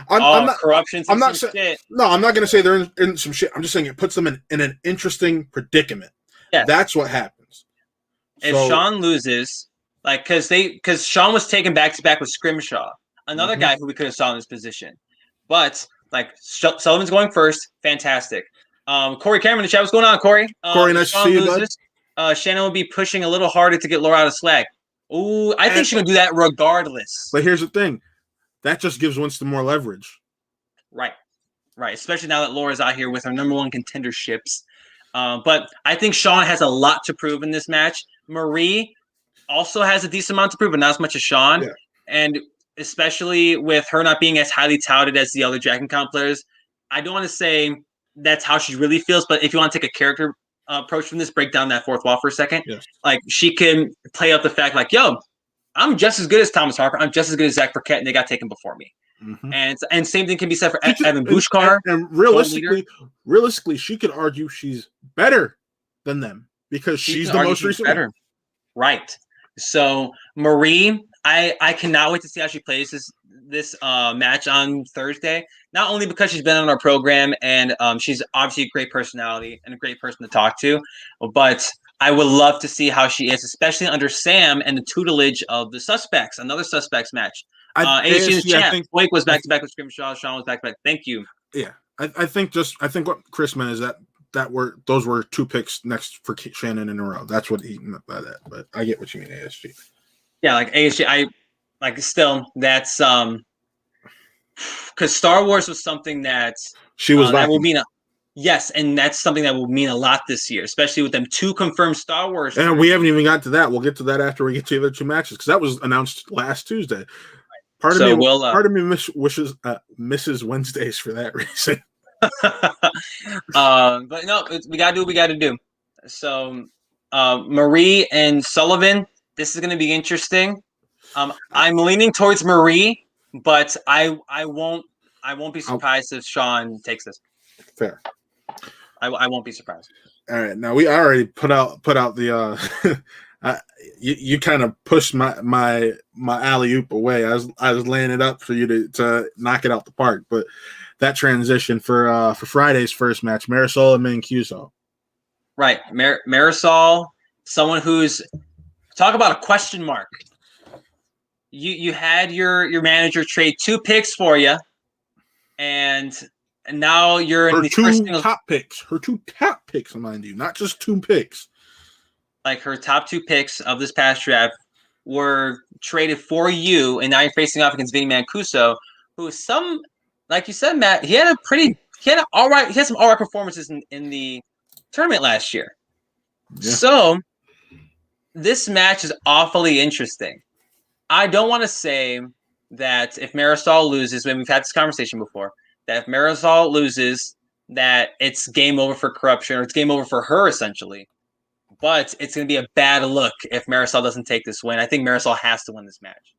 corruption's I'm not shit. No, I'm not going to say they're in some shit. I'm just saying it puts them in an interesting predicament. Yes. That's what happens. If Sean loses, like because Sean was taken back to back with Scrimshaw, another guy who we could have saw in this position, but like Sullivan's going first, fantastic. Corey Cameron in the chat, what's going on, Corey? Corey, nice to see you, bud. Shannon will be pushing a little harder to get Laura out of slag. Ooh, I think she's gonna do that regardless. But here's the thing, that just gives Winston more leverage. Right. Especially now that Laura's out here with her number one contenderships. But I think Sean has a lot to prove in this match. Marie also has a decent amount to prove, but not as much as Sean. Yeah. And especially with her not being as highly touted as the other Dragon Con players, I don't want to say that's how she really feels, but if you want to take a character approach from this, break down that fourth wall for a second. Yes. Like she can play up the fact like, yo, I'm just as good as Thomas Harper. I'm just as good as Zach Burkett, and they got taken before me. Mm-hmm. And same thing can be said for Evan Bushkar. And realistically, she could argue she's better than them because she's the most recent better. Right. So Marie, I cannot wait to see how she plays this match on Thursday. Not only because she's been on our program and she's obviously a great personality and a great person to talk to, but I would love to see how she is, especially under Sam and the tutelage of the Suspects, another Suspects match. ASG in the chat. Blake was back to back with Scrimshaw. Sean was back to back. Thank you. Yeah, I think what Chris meant is those were 2 picks next for Shannon in a row. That's what he meant by that. But I get what you mean, ASG. Yeah, like ASG, that's because Star Wars was something that she was that will mean Yes, and that's something that will mean a lot this year, especially with them 2 confirmed Star Wars. And we haven't even got to that. We'll get to that after we get to the other 2 matches because that was announced last Tuesday. Part of me misses Wednesdays for that reason. But no, we gotta do what we gotta do. So, Marie and Sullivan, this is gonna be interesting. I'm leaning towards Marie, but I won't be surprised if Sean takes this. Fair. I won't be surprised. All right, now we already put out the you kind of pushed my alley oop away. I was laying it up for you to knock it out the park, but that transition for Friday's first match, Marisol and Mancuso. Right, Marisol, someone who's talk about a question mark. You had your manager trade 2 picks for you, and now you're in the first top picks. Her 2 top picks, mind you, not just 2 picks. Like her top 2 picks of this past draft were traded for you, and now you're facing off against Vinny Mancuso, who is like you said, Matt, he had some all right performances in the tournament last year. Yeah. So this match is awfully interesting. I don't want to say that if Marisol loses, when we've had this conversation before, that if Marisol loses, that it's game over for corruption, or it's game over for her, essentially. But it's going to be a bad look if Marisol doesn't take this win. I think Marisol has to win this match.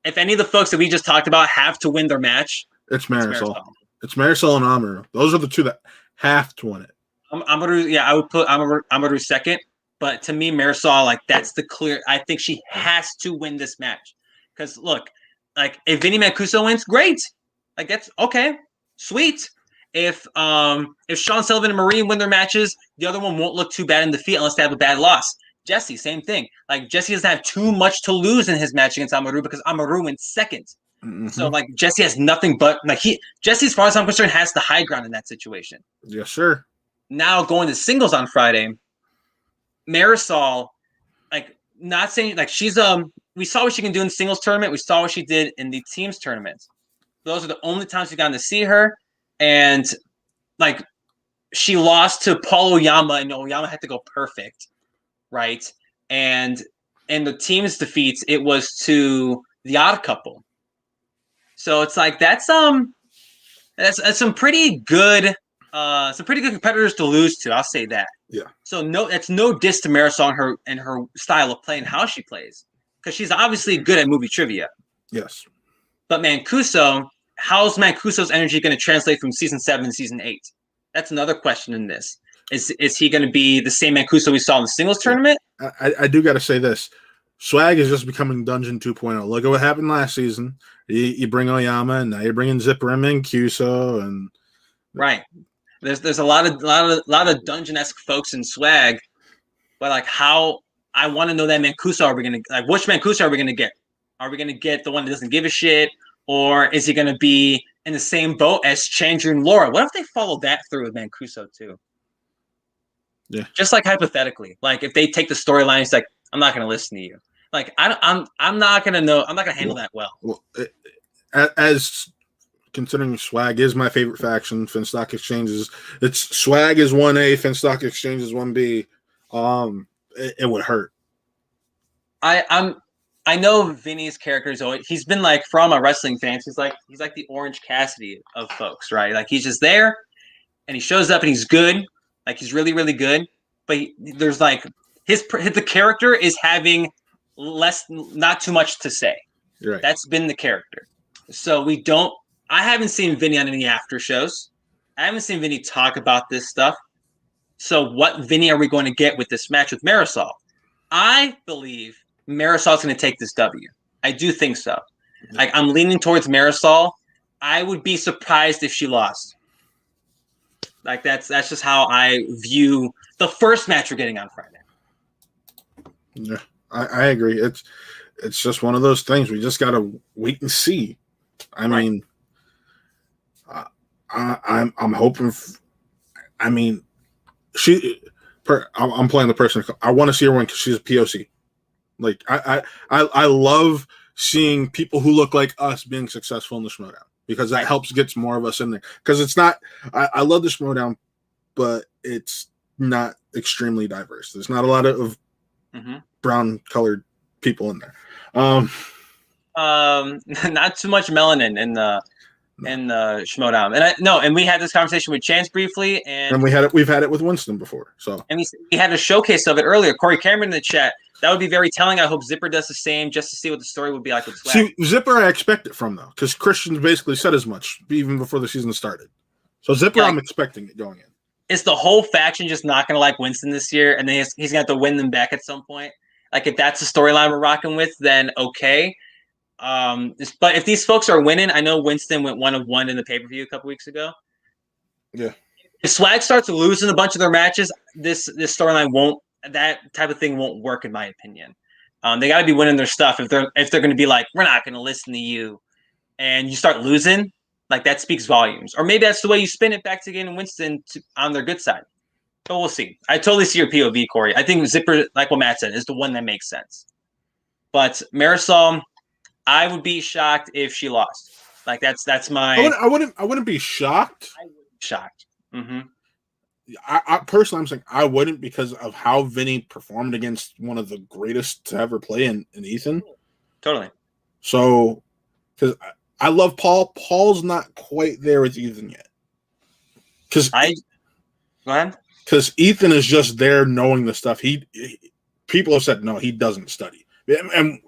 If any of the folks that we just talked about have to win their match, it's Marisol. It's Marisol and Amaru. Those are the 2 that have to win it. Amaru, yeah, I would put Amaru second. But to me, Marisol, like, that's the clear. I think she has to win this match. Because, look, like, if Vinny Mancuso wins, great. Like, that's okay. Sweet. If Sean Sullivan and Marie win their matches, the other one won't look too bad in defeat unless they have a bad loss. Jesse, same thing. Like, Jesse doesn't have too much to lose in his match against Amaru because Amaru went second. Mm-hmm. So, like, Jesse has nothing but, like, Jesse, as far as I'm concerned, has the high ground in that situation. Yes, sir. Now, going to singles on Friday, Marisol, like, not saying, like, she's, we saw what she can do in the singles tournament. We saw what she did in the teams tournament. Those are the only times we've gotten to see her. And, like, she lost to Paul Oyama, and Oyama had to go perfect, right? And in the team's defeats, it was to the Odd Couple. So it's like that's some pretty good competitors to lose to. I'll say that. Yeah. So that's no diss to Marisol and her style of play and how she plays, because she's obviously good at movie trivia. Yes. But Mancuso. How's Mancuso's energy going to translate from season 7 to season 8? That's another question in this. Is he going to be the same Mancuso we saw in the singles tournament? I do got to say this. Swag is just becoming Dungeon 2.0. Look at what happened last season. You bring Oyama, and now you're bringing Zipper and Mancuso, and right. There's a lot of Dungeon-esque folks in Swag, but like how I want to know that Mancuso are we going to like which Mancuso are we going to get? Are we going to get the one that doesn't give a shit? Or is he going to be in the same boat as Chandru and Laura? What if they follow that through with Mancuso too? Yeah. Just like hypothetically, like if they take the storyline, it's like, I'm not going to listen to you. Like I'm not going to know. I'm not going to handle that well. As considering Swag is my favorite faction, Finstock Exchanges. It's Swag is 1A, Finstock Exchange is 1B. It would hurt. I know Vinny's character is always, he's been like, from a wrestling fan, he's like the Orange Cassidy of folks, right? Like he's just there and he shows up and he's good. Like he's really, really good. But there's like the character is having not too much to say. Right. That's been the character. So I haven't seen Vinny on any after shows. I haven't seen Vinny talk about this stuff. So what Vinny are we going to get with this match with Marisol? I believe Marisol's going to take this W. I do think so. Like I'm leaning towards Marisol. I would be surprised if she lost. Like that's just how I view the first match we're getting on Friday. Yeah, I agree. It's just one of those things. We just got to wait and see. I mean, I'm hoping. I'm playing the person. I want to see her win because she's a POC. Like I love seeing people who look like us being successful in the Schmoedown. because that helps gets more of us in there. Because it's not, I love the Schmodown, but it's not extremely diverse. There's not a lot of brown colored people in there. Not too much melanin in the Schmodown. And we had this conversation with Chance briefly, and we've had it with Winston before. So we had a showcase of it earlier. Corey Cameron in the chat. That would be very telling. I hope Zipper does the same, just to see what the story would be like with Swag. See, Zipper, I expect it from though, because Christian basically said as much even before the season started. So Zipper, I'm expecting it going in. Is the whole faction just not going to like Winston this year, and then he's going to have to win them back at some point? Like, if that's the storyline we're rocking with, then okay. But if these folks are winning, I know Winston went 1-1 in the pay-per-view a couple weeks ago. Yeah. If Swag starts losing a bunch of their matches, this storyline won't. That type of thing won't work, in my opinion. They got to be winning their stuff. If they're going to be like, we're not going to listen to you, and you start losing, like, that speaks volumes. Or maybe that's the way you spin it back to getting Winston on their good side. But we'll see. I totally see your POV, Corey. I think Zipper, like what Matt said, is the one that makes sense. But Marisol, I would be shocked if she lost. Like, that's my. I wouldn't be shocked. I would be shocked. Mm-hmm. I personally, I'm saying I wouldn't, because of how Vinny performed against one of the greatest to ever play in Ethan. Totally. So, because I love Paul. Paul's not quite there with Ethan yet. Go ahead. Because Ethan is just there knowing the stuff. People have said no, he doesn't study, and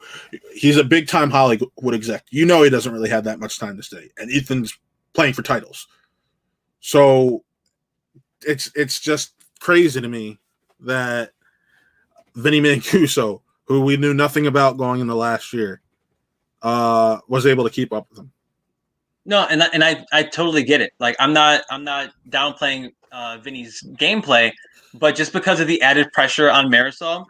he's a big time Hollywood exec. You know, he doesn't really have that much time to study, and Ethan's playing for titles. So it's just crazy to me that Vinny Mancuso, who we knew nothing about going into last year, was able to keep up with him. No, and I totally get it. Like, I'm not downplaying Vinny's gameplay, but just because of the added pressure on Marisol,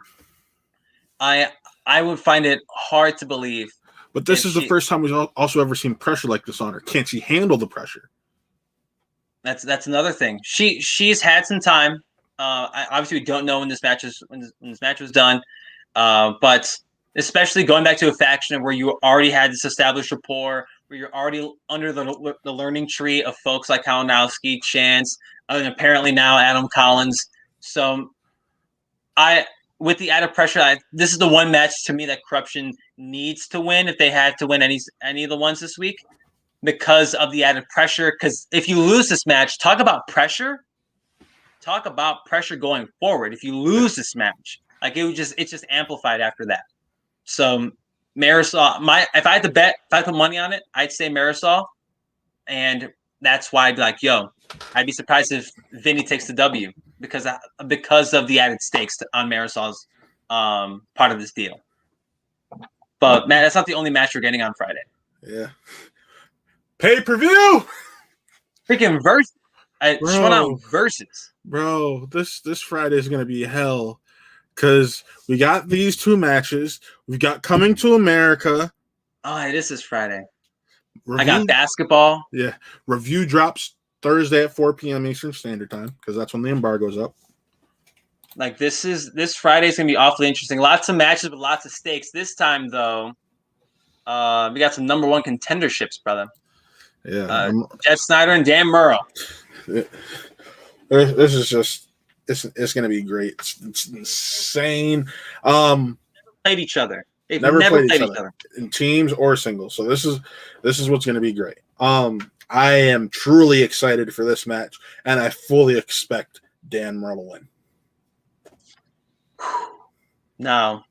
I would find it hard to believe. But this is the first time we've also ever seen pressure like this on her. Can't she handle the pressure? That's another thing. She's had some time. Obviously, we don't know when this match was done, but especially going back to a faction where you already had this established rapport, where you're already under the learning tree of folks like Kalinowski, Chance, and apparently now Adam Collins. So, with the added pressure, this is the one match to me that Corruption needs to win if they had to win any of the ones this week, because of the added pressure. Because if you lose this match, talk about pressure going forward. If you lose this match, like, it's just amplified after that. So Marisol, if I had to put money on it, I'd say Marisol, and that's why I'd be like, yo, I'd be surprised if Vinny takes the W because of the added stakes on Marisol's part of this deal. But man, that's not the only match we're getting on Friday. Yeah. Pay-per-view. Freaking versus. Versus. Bro, this Friday is gonna be hell. Because we got these two matches. We've got Coming to America. Oh, this is Friday. I got basketball. Yeah. Review drops Thursday at 4 p.m. Eastern Standard Time, because that's when the embargo's up. Like, this Friday is going to be awfully interesting. Lots of matches with lots of stakes. This time, though, we got some number one contenderships, brother. Yeah. Jet Snyder and Dan Murrow. This is just... It's going to be great. It's insane. Played each other. They've never played each other in teams or singles. So this is what's going to be great. I am truly excited for this match, and I fully expect Dan Murrow to win. No.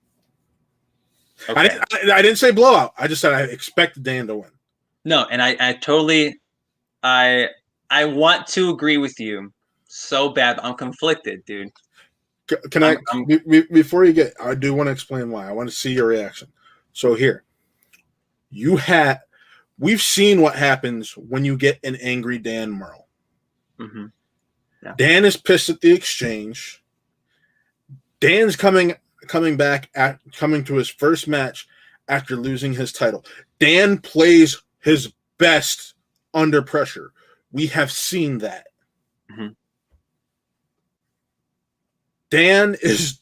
Okay. I didn't say blowout. I just said I expect Dan to win. No, and I totally I want to agree with you. So bad. I'm conflicted, dude. Can before you get, I do want to explain why. I want to see your reaction. So here, we've seen what happens when you get an angry Dan Murrow. Mm-hmm. Yeah. Dan is pissed at the exchange. Dan's coming to his first match after losing his title. Dan plays his best under pressure. We have seen that. Mm-hmm. Dan is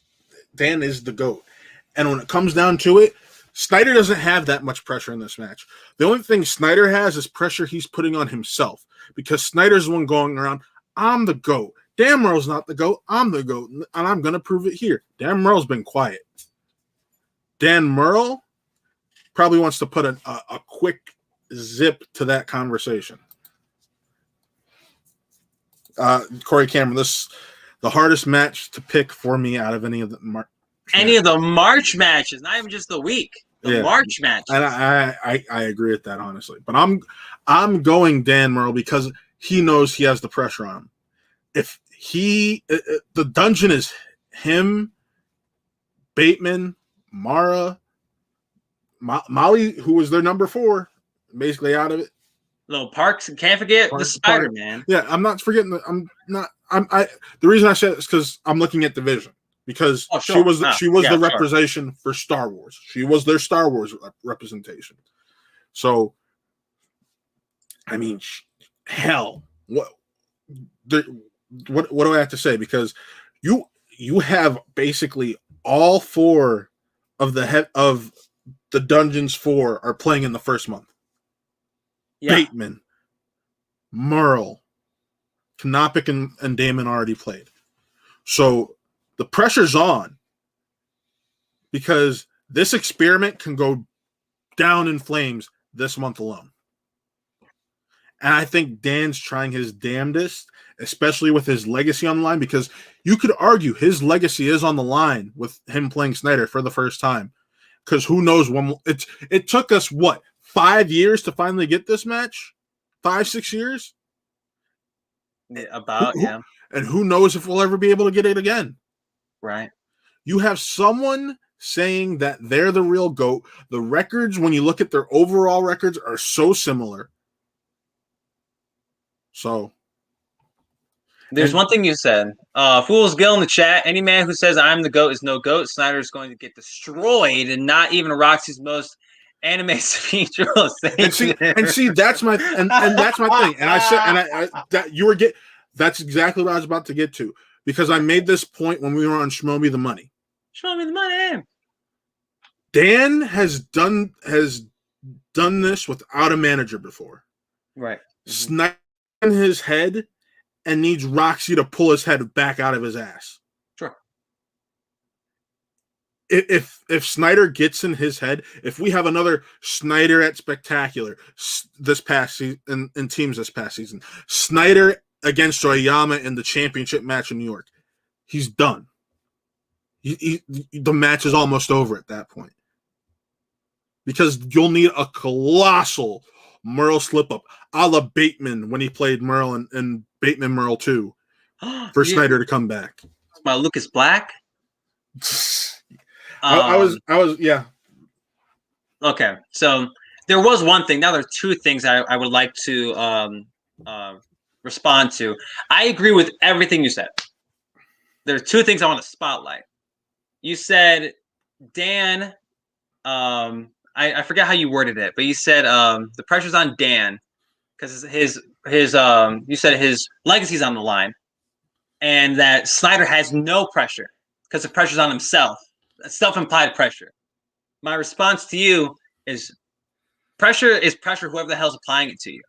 the GOAT. And when it comes down to it, Snyder doesn't have that much pressure in this match. The only thing Snyder has is pressure he's putting on himself because Snyder's the one going around, I'm the GOAT. Dan Murrell's not the GOAT. I'm the GOAT, and I'm going to prove it here. Dan Murrell's been quiet. Dan Murrell probably wants to put a quick zip to that conversation. Corey Cameron, this the hardest match to pick for me out of any of the March matches, not even just the week. March matches. And I agree with that, honestly. But I'm going Dan Murrell because he knows he has the pressure on him. If the dungeon is him, Bateman, Mara, Molly, who was their number 4, basically out of it. Little Parks, and can't forget the Spider-Man. Yeah, I'm not forgetting. The reason I said it is because I'm looking at the Vision. Because she was the representation for Star Wars. She was their Star Wars representation. So, I mean, hell, what do I have to say? Because you have basically all 4 of the Dungeons 4 are playing in the first month. Yeah. Bateman, Murrell, Knopic, and Damon already played. So the pressure's on because this experiment can go down in flames this month alone. And I think Dan's trying his damnedest, especially with his legacy on the line, because you could argue his legacy is on the line with him playing Snyder for the first time. Because who knows when it took us 5 years to finally get this match? 5-6 years? Yeah. And who knows if we'll ever be able to get it again? Right. You have someone saying that they're the real GOAT. The records, when you look at their overall records, are so similar. So there's one thing you said. Fool's Gill in the chat. Any man who says I'm the GOAT is no GOAT. Snyder's going to get destroyed, and not even Roxy's most anime feature. And see, that's my and that's my thing. And I said, that's exactly what I was about to get to. Because I made this point when we were on Schmo Me the Money. Show me the money. Dan has done this without a manager before. Right. Snyder in his head and needs Roxy to pull his head back out of his ass. Sure. If Snyder gets in his head, if we have another Snyder at Spectacular this past season, in teams this past season, Snyder against Oyama in the championship match in New York, he's done. The match is almost over at that point. Because you'll need a colossal Murrell slip-up, a la Bateman when he played Murrell and Bateman Murrell 2 for Snyder to come back. My Lucas Black? I was, yeah. Okay, so there was one thing. Now there are 2 things I would like to respond to. I agree with everything you said. There are 2 things I want to spotlight. You said Dan, I forget how you worded it, but you said the pressure's on Dan because his you said his legacy's on the line, and that Snyder has no pressure because the pressure's on himself. That's self-implied pressure. My response to you is pressure is pressure, whoever the hell's applying it to you.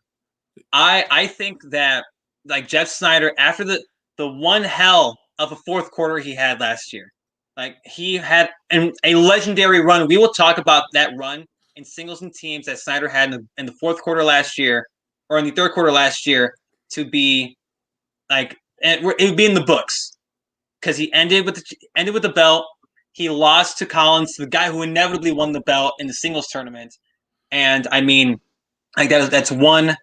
I think that, like, Jeff Snyder, after the one hell of a fourth quarter he had last year, like, he had a legendary run. We will talk about that run in singles and teams that Snyder had in the fourth quarter last year, or in the third quarter last year, to be like, it would be in the books because he ended with the belt. He lost to Collins, the guy who inevitably won the belt in the singles tournament, and I mean, like, that's one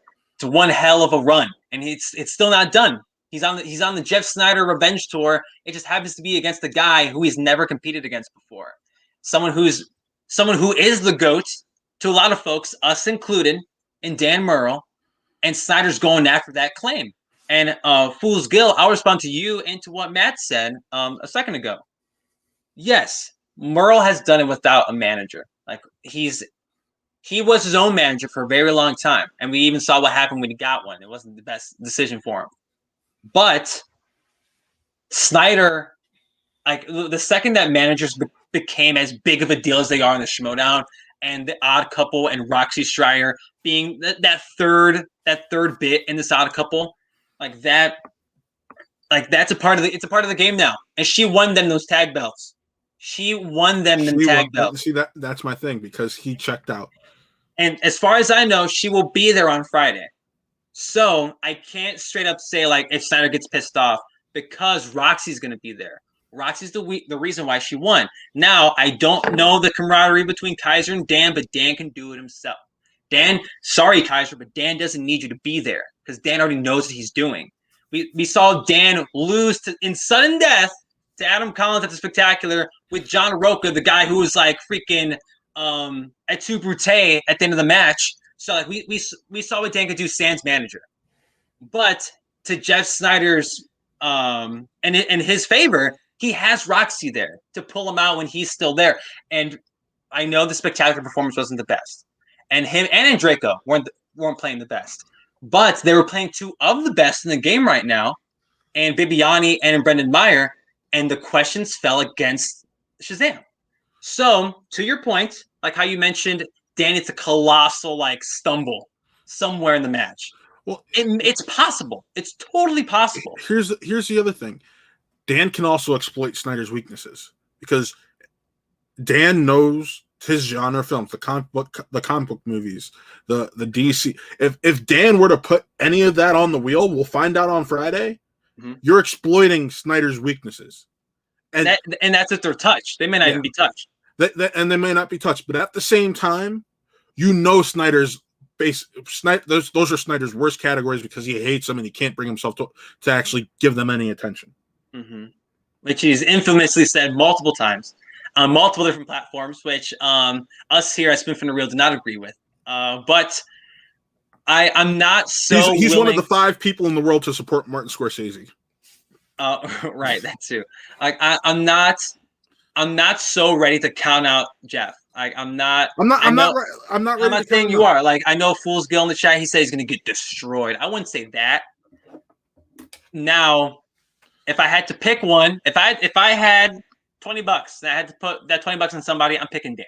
hell of a run, and it's still not done. He's on the Jeff Snyder revenge tour. It just happens to be against a guy who he's never competed against before. Someone who is the GOAT to a lot of folks, us included, in Dan Murrell, and Snyder's going after that claim. And Fool's Gill, I'll respond to you and to what Matt said a second ago. Yes, Murrell has done it without a manager. Like, he was his own manager for a very long time, and we even saw what happened when he got one. It wasn't the best decision for him. But Snyder, like, the second that managers became as big of a deal as they are in the Schmoedown, and the Odd Couple and Roxy Striar being that third bit in this Odd Couple, like that. Like that's it's a part of the game now. And she won them those tag belts. She won them the tag belts. See, that's my thing, because he checked out. And as far as I know, she will be there on Friday. So I can't straight up say like if Snyder gets pissed off, because Roxy's going to be there. Roxy's the reason why she won. Now, I don't know the camaraderie between Kaiser and Dan, but Dan can do it himself. Dan, sorry, Kaiser, but Dan doesn't need you to be there because Dan already knows what he's doing. We saw Dan lose in sudden death to Adam Collins at the Spectacular with John Roca, the guy who was like freaking at two brute at the end of the match. So like we saw what Dan could do, Sans manager. But to Jeff Snyder's and in his favor, he has Roxy there to pull him out when he's still there. And I know the Spectacular performance wasn't the best, and him and Draco weren't playing the best. But they were playing two of the best in the game right now, and Bibiani and Brendan Meyer, and the questions fell against Shazam. So, to your point, like how you mentioned, Danny, it's a colossal like stumble somewhere in the match. Well, it's possible. It's totally possible. Here's the other thing. Dan can also exploit Snyder's weaknesses, because Dan knows his genre films, the comic book movies, the DC. If Dan were to put any of that on the wheel, we'll find out on Friday. Mm-hmm. You're exploiting Snyder's weaknesses, and that's if they're touched. They may not even be touched. And they may not be touched, but at the same time, Snyder's those are Snyder's worst categories, because he hates them and he can't bring himself to actually give them any attention. Mm-hmm. Which he's infamously said multiple times on multiple different platforms, which us here at Spin from the Real do not agree with. But I'm not so. He's one of the 5 people in the world to support Martin Scorsese. Right, that too. Like I'm not so ready to count out Jeff. I'm not saying you are. Like I know Fool's Gill in the chat. He said he's going to get destroyed. I wouldn't say that. Now, if I had to pick one, if I had $20 and I had to put that $20 on somebody, I'm picking Dan.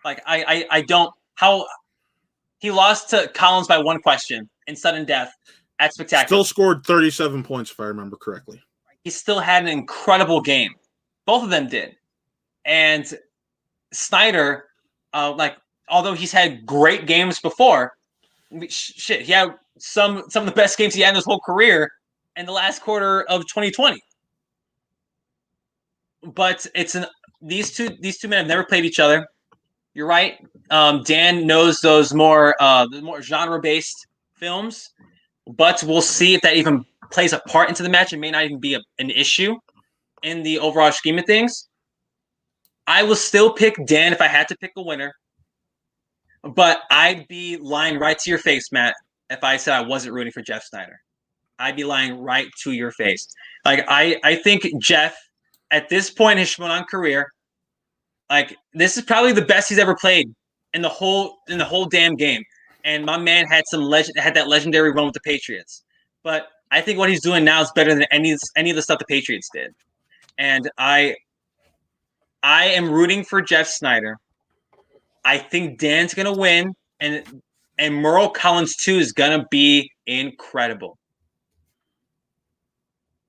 Like I don't how he lost to Collins by 1 question in sudden death at Spectacular. Still scored 37 points if I remember correctly. He still had an incredible game. Both of them did. And Snyder, although he's had great games before, he had some of the best games he had in his whole career in the last quarter of 2020. But these two men have never played each other. You're right. Dan knows those more genre-based films, but we'll see if that even plays a part into the match. It may not even be an issue in the overall scheme of things. I will still pick Dan if I had to pick a winner, but I'd be lying right to your face, Matt, if I said I wasn't rooting for Jeff Snyder. I'd be lying right to your face. Like I think Jeff, at this point in his Schmoedown career, like this is probably the best he's ever played in the whole damn game. And my man had that legendary run with the Patriots. But I think what he's doing now is better than any of the stuff the Patriots did. And I am rooting for Jeff Snyder. I think Dan's gonna win, and Merle Collins 2 is gonna be incredible.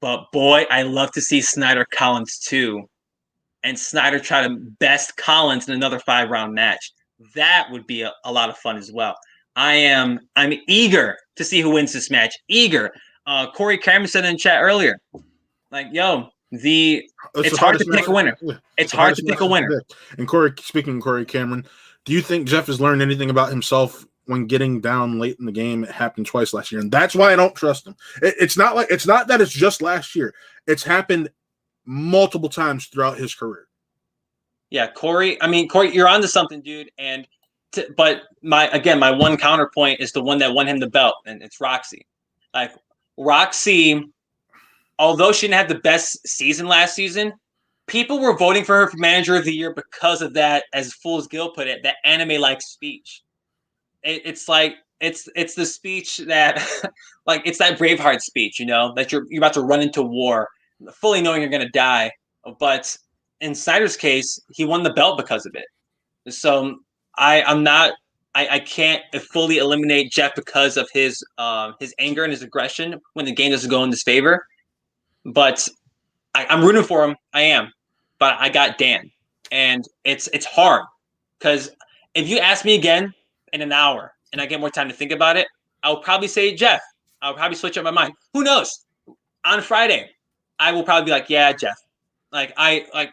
But boy, I love to see Snyder Collins 2, and Snyder try to best Collins in another 5-round match. That would be a lot of fun as well. I'm eager to see who wins this match. Eager. Corey Cameron said in chat earlier, like, yo, it's hard to pick a winner. It's hard to pick a winner. And speaking of Corey Cameron, do you think Jeff has learned anything about himself when getting down late in the game? It happened twice last year, and that's why I don't trust him. It's not that it's just last year. It's happened multiple times throughout his career. Yeah, Corey, you're onto something, dude. But my one counterpoint is the one that won him the belt, and it's Roxy. Like Roxy, although she didn't have the best season last season, people were voting for her for Manager of the Year because of that, as Fool's Gill put it, that anime-like speech. It's the speech that, like, it's that Braveheart speech, that you're about to run into war, fully knowing you're going to die, but in Snyder's case, he won the belt because of it. So I can't fully eliminate Jeff because of his anger and his aggression when the game doesn't go in his favor. But I'm rooting for him. I am, but I got Dan, and it's hard because if you ask me again in an hour and I get more time to think about it, I'll probably say Jeff. I'll probably switch up my mind. Who knows? On Friday, I will probably be like, yeah, Jeff. I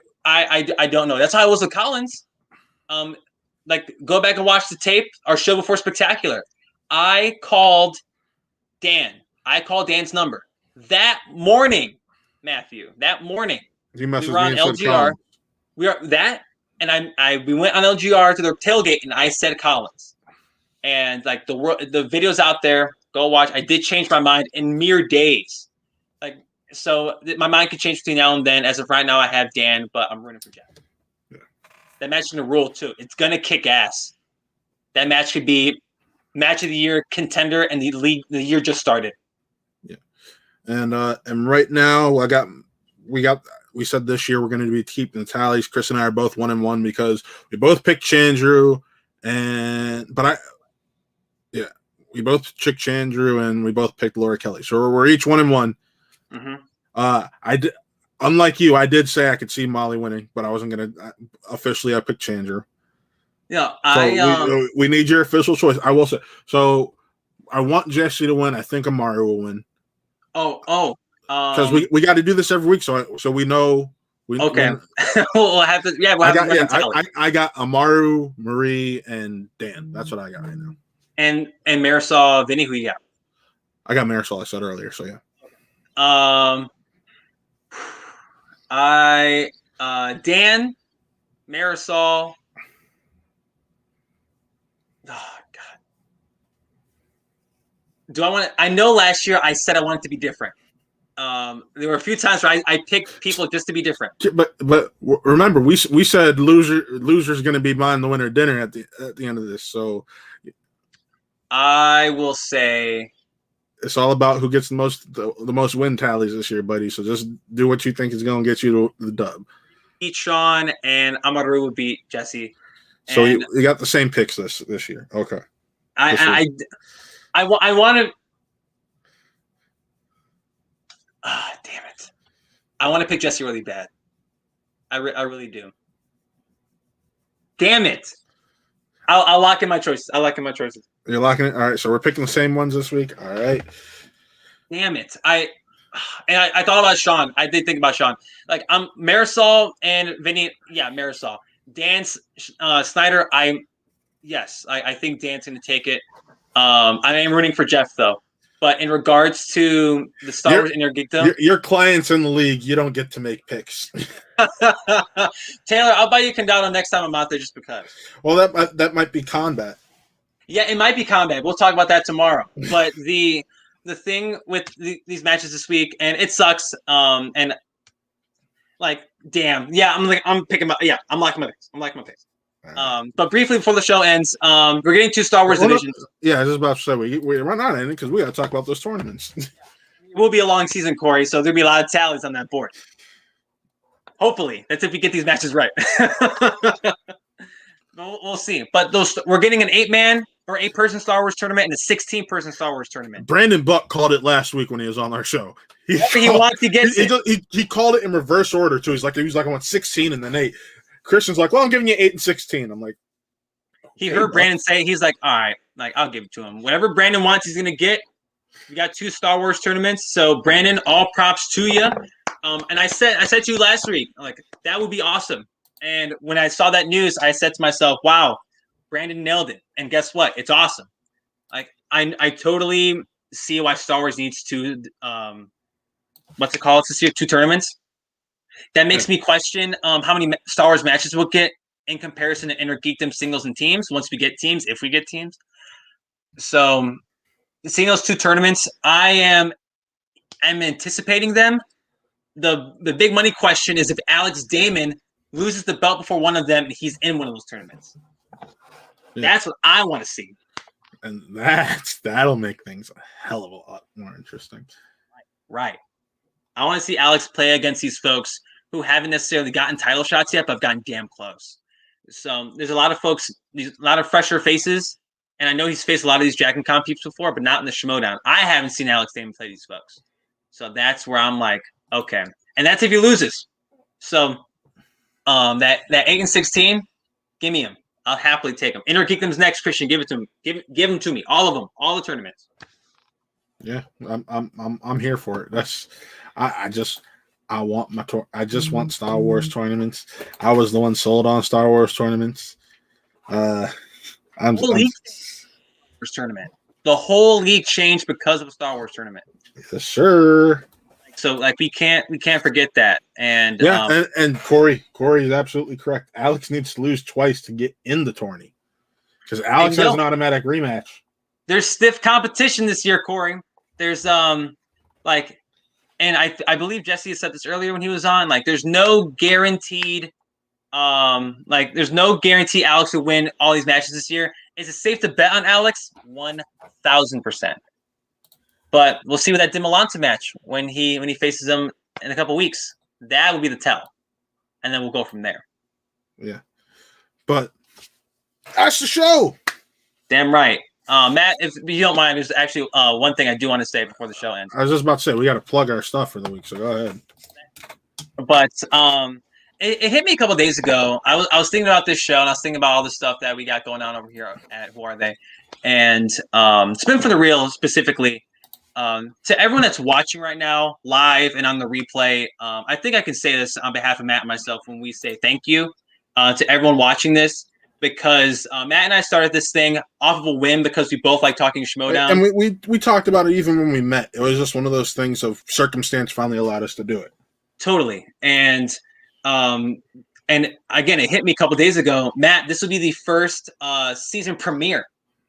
don't know. That's how I was with Collins. Go back and watch the tape, our show before Spectacular. I called Dan. I called Dan's number that morning, Matthew. That morning, He we were on LGR. We went on LGR to the tailgate, and I said Collins. And like the video's out there. Go watch. I did change my mind in mere days. So my mind could change between now and then. As of right now, I have Dan, but I'm rooting for Jeff. Yeah. That match in the rule too. It's gonna kick ass. That match could be match of the year contender, and the year just started. Yeah, and right now we said this year we're going to be keeping the tallies. Chris and I are both 1-1 because we both picked Chandru, we both picked Chandru and we both picked Laura Kelly. So we're each 1-1. Mm-hmm. Unlike you, I did say I could see Molly winning, but I wasn't going to officially. I picked Chandru. Yeah, we need your official choice. I will say. So I want Jesse to win. I think Amaru will win. Because we got to do this every week, so we know. Okay. We'll have to. Yeah, I got Amaru, Marie, and Dan. That's what I got right now. And Marisol, Vinny, who you got? I got Marisol. I said earlier, so yeah. Dan, Marisol. Oh God. Do I want to? I know last year I said I wanted to be different. There were a few times where I picked people just to be different. But remember, we said loser's going to be buying the winner dinner at the end of this. So I will say it's all about who gets the most win tallies this year, buddy. So just do what you think is going to get you the dub. Beat Sean and Amaru would beat Jesse. So you got the same picks this year. Okay. I want to. Damn it! I want to pick Jesse really bad. I really do. Damn it! I'll lock in my choices. You're locking it. All right. So we're picking the same ones this week. All right. Damn it! I thought about Sean. I did think about Sean. Like Marisol and Vinny. Yeah, Marisol. Dan's Snyder. I think Dan's going to take it. I am rooting for Jeff though. But in regards to the Star Wars Inner Geekdom, your clients in the league, you don't get to make picks. Taylor, I'll buy you Condado next time I'm out there just because. Well, that might be combat. Yeah, it might be combat. We'll talk about that tomorrow. But the thing with these matches this week, and it sucks. And like, damn, yeah, I'm picking my I'm liking my picks. Right. But briefly before the show ends, we're getting 2 Star Wars divisions. Yeah, I was just about to say we run out of anything because we got to talk about those tournaments. It will be a long season, Corey, so there'll be a lot of tallies on that board. Hopefully, that's if we get these matches right. We'll see. But we're getting an 8-man or 8-person Star Wars tournament and a 16-person Star Wars tournament. Brandon Buck called it last week when he was on our show. He wants to get it. He called it in reverse order too. He was like I want 16 and then 8. Christian's like, well, I'm giving you 8 and 16. I'm like, he heard Brandon say, he's like, all right, like I'll give it to him. Whatever Brandon wants, he's gonna get. We got 2 Star Wars tournaments, so Brandon, all props to you. And I said to you last week, like that would be awesome. And when I saw that news, I said to myself, wow, Brandon nailed it. And guess what? It's awesome. Like I totally see why Star Wars needs 2. What's it called? This year, 2 tournaments. That makes me question how many Star Wars matches we'll get in comparison to Inner Geekdom singles and teams once we get teams, if we get teams. So seeing those 2 tournaments, I'm anticipating them. The big money question is if Alex Damon loses the belt before one of them and he's in one of those tournaments. Yeah. That's what I want to see. And that'll make things a hell of a lot more interesting. Right. I want to see Alex play against these folks who haven't necessarily gotten title shots yet, but have gotten damn close. So there's a lot of folks, a lot of fresher faces, and I know he's faced a lot of these Dragon Con peeps before, but not in the Schmodown. I haven't seen Alex Damon play these folks, so that's where I'm like, okay, and that's if he loses. So that 8-16, give me him. I'll happily take him. Inner Geekdom's next, Christian. Give it to him. Give him to me. All of them. All the tournaments. Yeah, I'm here for it. I want my I just want Star Wars tournaments. I was the one sold on Star Wars tournaments. Tournament. The whole league changed because of a Star Wars tournament. Yes, sure. So like we can't forget that. And yeah, and Corey is absolutely correct. Alex needs to lose twice to get in the tourney because Alex has an automatic rematch. There's stiff competition this year, Corey. There's and I believe Jesse said this earlier when he was on. Like, there's no guaranteed there's no guarantee Alex will win all these matches this year. Is it safe to bet on Alex? 1,000%. But we'll see with that Dimolanta match when he faces him in a couple weeks. That will be the tell, and then we'll go from there. Yeah, but that's the show. Damn right, Matt. If you don't mind, there's actually one thing I do want to say before the show ends. I was just about to say we got to plug our stuff for the week, so go ahead. But it hit me a couple of days ago. I was thinking about this show, and I was thinking about all the stuff that we got going on over here at Who Are They, and Spin for the Real specifically. To everyone that's watching right now, live and on the replay, I think I can say this on behalf of Matt and myself when we say thank you to everyone watching this, because Matt and I started this thing off of a whim because we both like talking Schmodown. And we talked about it even when we met. It was just one of those things of circumstance finally allowed us to do it. Totally. And again, it hit me a couple days ago. Matt, this will be the first season premiere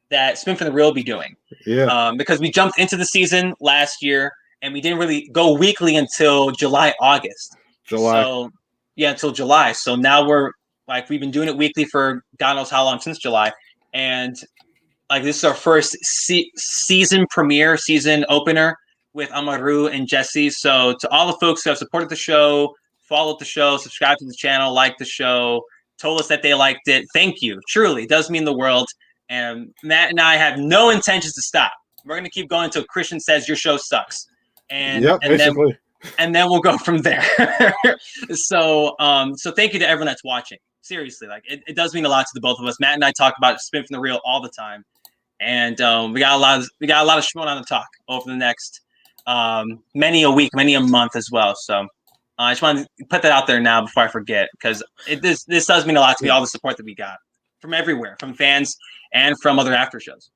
that Spin for the Real will be doing. Yeah. Because we jumped into the season last year and we didn't really go weekly until August. So yeah, until July. So now we've been doing it weekly for God knows how long, since July. And like, this is our first season premiere, season opener with Amaru and Jesse. So to all the folks who have supported the show, followed the show, subscribed to the channel, liked the show, told us that they liked it, thank you. Truly, it does mean the world. And Matt and I have no intentions to stop. We're going to keep going until Christian says your show sucks. And then we'll go from there. So thank you to everyone that's watching. Seriously, like it does mean a lot to the both of us. Matt and I talk about Spin from the Real all the time. And we got a lot of Schmodown to talk over the next many a week, many a month as well. So I just wanted to put that out there now before I forget, because this does mean a lot to me, all the support that we got from everywhere, from fans and from other after shows.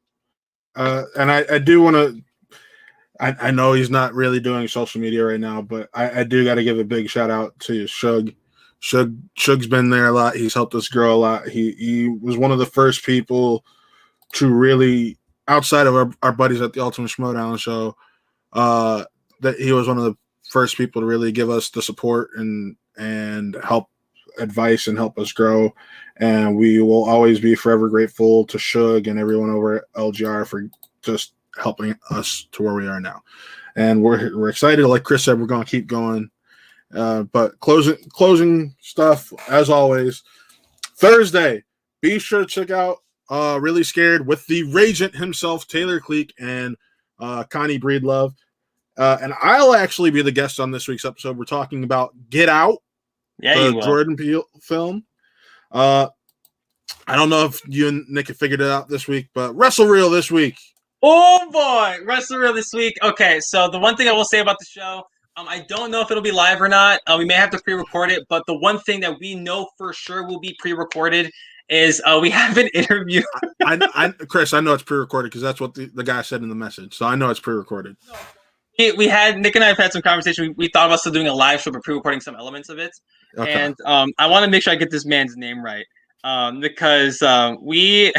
And I do want to, I know he's not really doing social media right now, but I do got to give a big shout out to Shug. Shug's been there a lot. He's helped us grow a lot. He was one of the first people to really, outside of our buddies at the Ultimate Schmodown show, that he was one of the first people to really give us the support and help advice and help us grow. And we will always be forever grateful to Shug and everyone over at LGR for just helping us to where we are now. And we're excited. Like Chris said, we're going to keep going. But closing stuff, as always, Thursday, be sure to check out Really Scared with the Ragent himself, Taylor Cleek, and Connie Breedlove. And I'll actually be the guest on this week's episode. We're talking about Get Out, the Jordan Peele film. I don't know if you and Nick have figured it out this week, but Wrestle Reel this week. Oh boy, Wrestle Reel this week. Okay, so the one thing I will say about the show, I don't know if it'll be live or not. We may have to pre-record it, but the one thing that we know for sure will be pre-recorded is we have an interview. Chris, I know it's pre-recorded because that's what the guy said in the message. So I know it's pre-recorded. We had, Nick and I have had some conversation. We thought about still doing a live show, but pre-recording some elements of it. Okay. And I want to make sure I get this man's name right, because we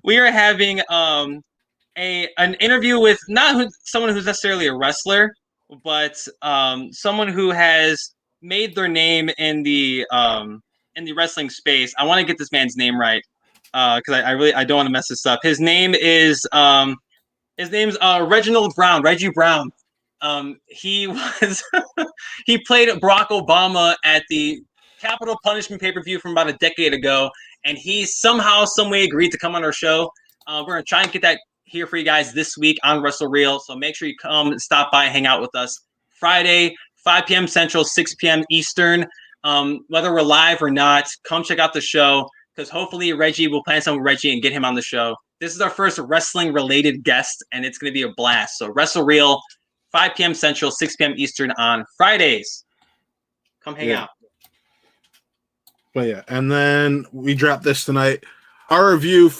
we are having an interview with not someone who's necessarily a wrestler, but someone who has made their name in the wrestling space. I want to get this man's name right because I don't want to mess this up. His name's Reginald Brown, Reggie Brown. He was he played Barack Obama at the Capital Punishment pay-per-view from about a decade ago, and he somehow, some way agreed to come on our show. We're gonna try and get that here for you guys this week on WrestleReel. So make sure you come and stop by and hang out with us Friday, 5 p.m. Central, 6 p.m. Eastern. Whether we're live or not, come check out the show because hopefully Reggie will plan something with Reggie and get him on the show. This is our first wrestling-related guest, and it's going to be a blast. So WrestleReel, 5 p.m. Central, 6 p.m. Eastern on Fridays. Come hang out. But yeah, and then we dropped this tonight. Our review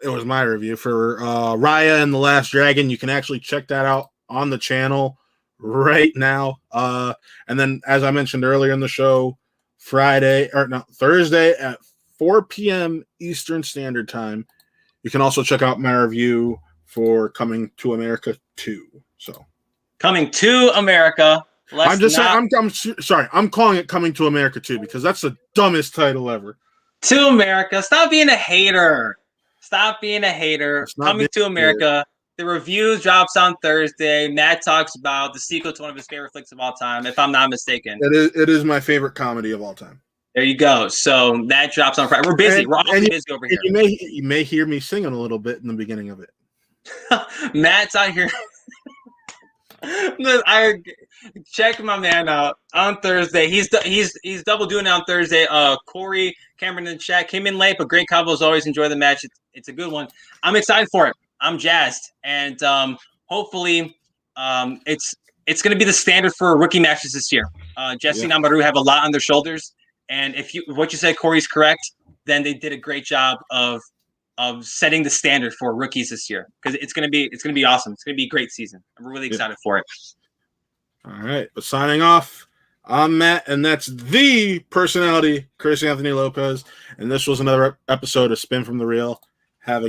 it was my review for Raya and the Last Dragon. You can actually check that out on the channel right now. And then, as I mentioned earlier in the show, Thursday at 4 p.m. Eastern Standard Time. You can also check out my review for Coming to America 2. So, Coming to America. I'm sorry. I'm calling it Coming to America 2 because that's the dumbest title ever. To America. Stop being a hater. Coming to America. The review drops on Thursday. Matt talks about the sequel to one of his favorite flicks of all time, if I'm not mistaken. It is my favorite comedy of all time. There you go. So that drops on Friday. We're busy. We're awfully busy over here. You may hear me singing a little bit in the beginning of it. Matt's out here. I check my man out on Thursday. He's double doing it on Thursday. Corey Cameron in the chat came in late, but great combos. Always enjoy the match. It's a good one. I'm excited for it. I'm jazzed, and hopefully, it's going to be the standard for rookie matches this year. Jesse and Amaru have a lot on their shoulders, and if what you said, Corey's correct, then they did a great job of setting the standard for rookies this year because it's going to be awesome. It's going to be a great season. I'm really excited for it. All right, but signing off, I'm Matt, and that's the personality, Chris Anthony Lopez, and this was another episode of Spin from the Real.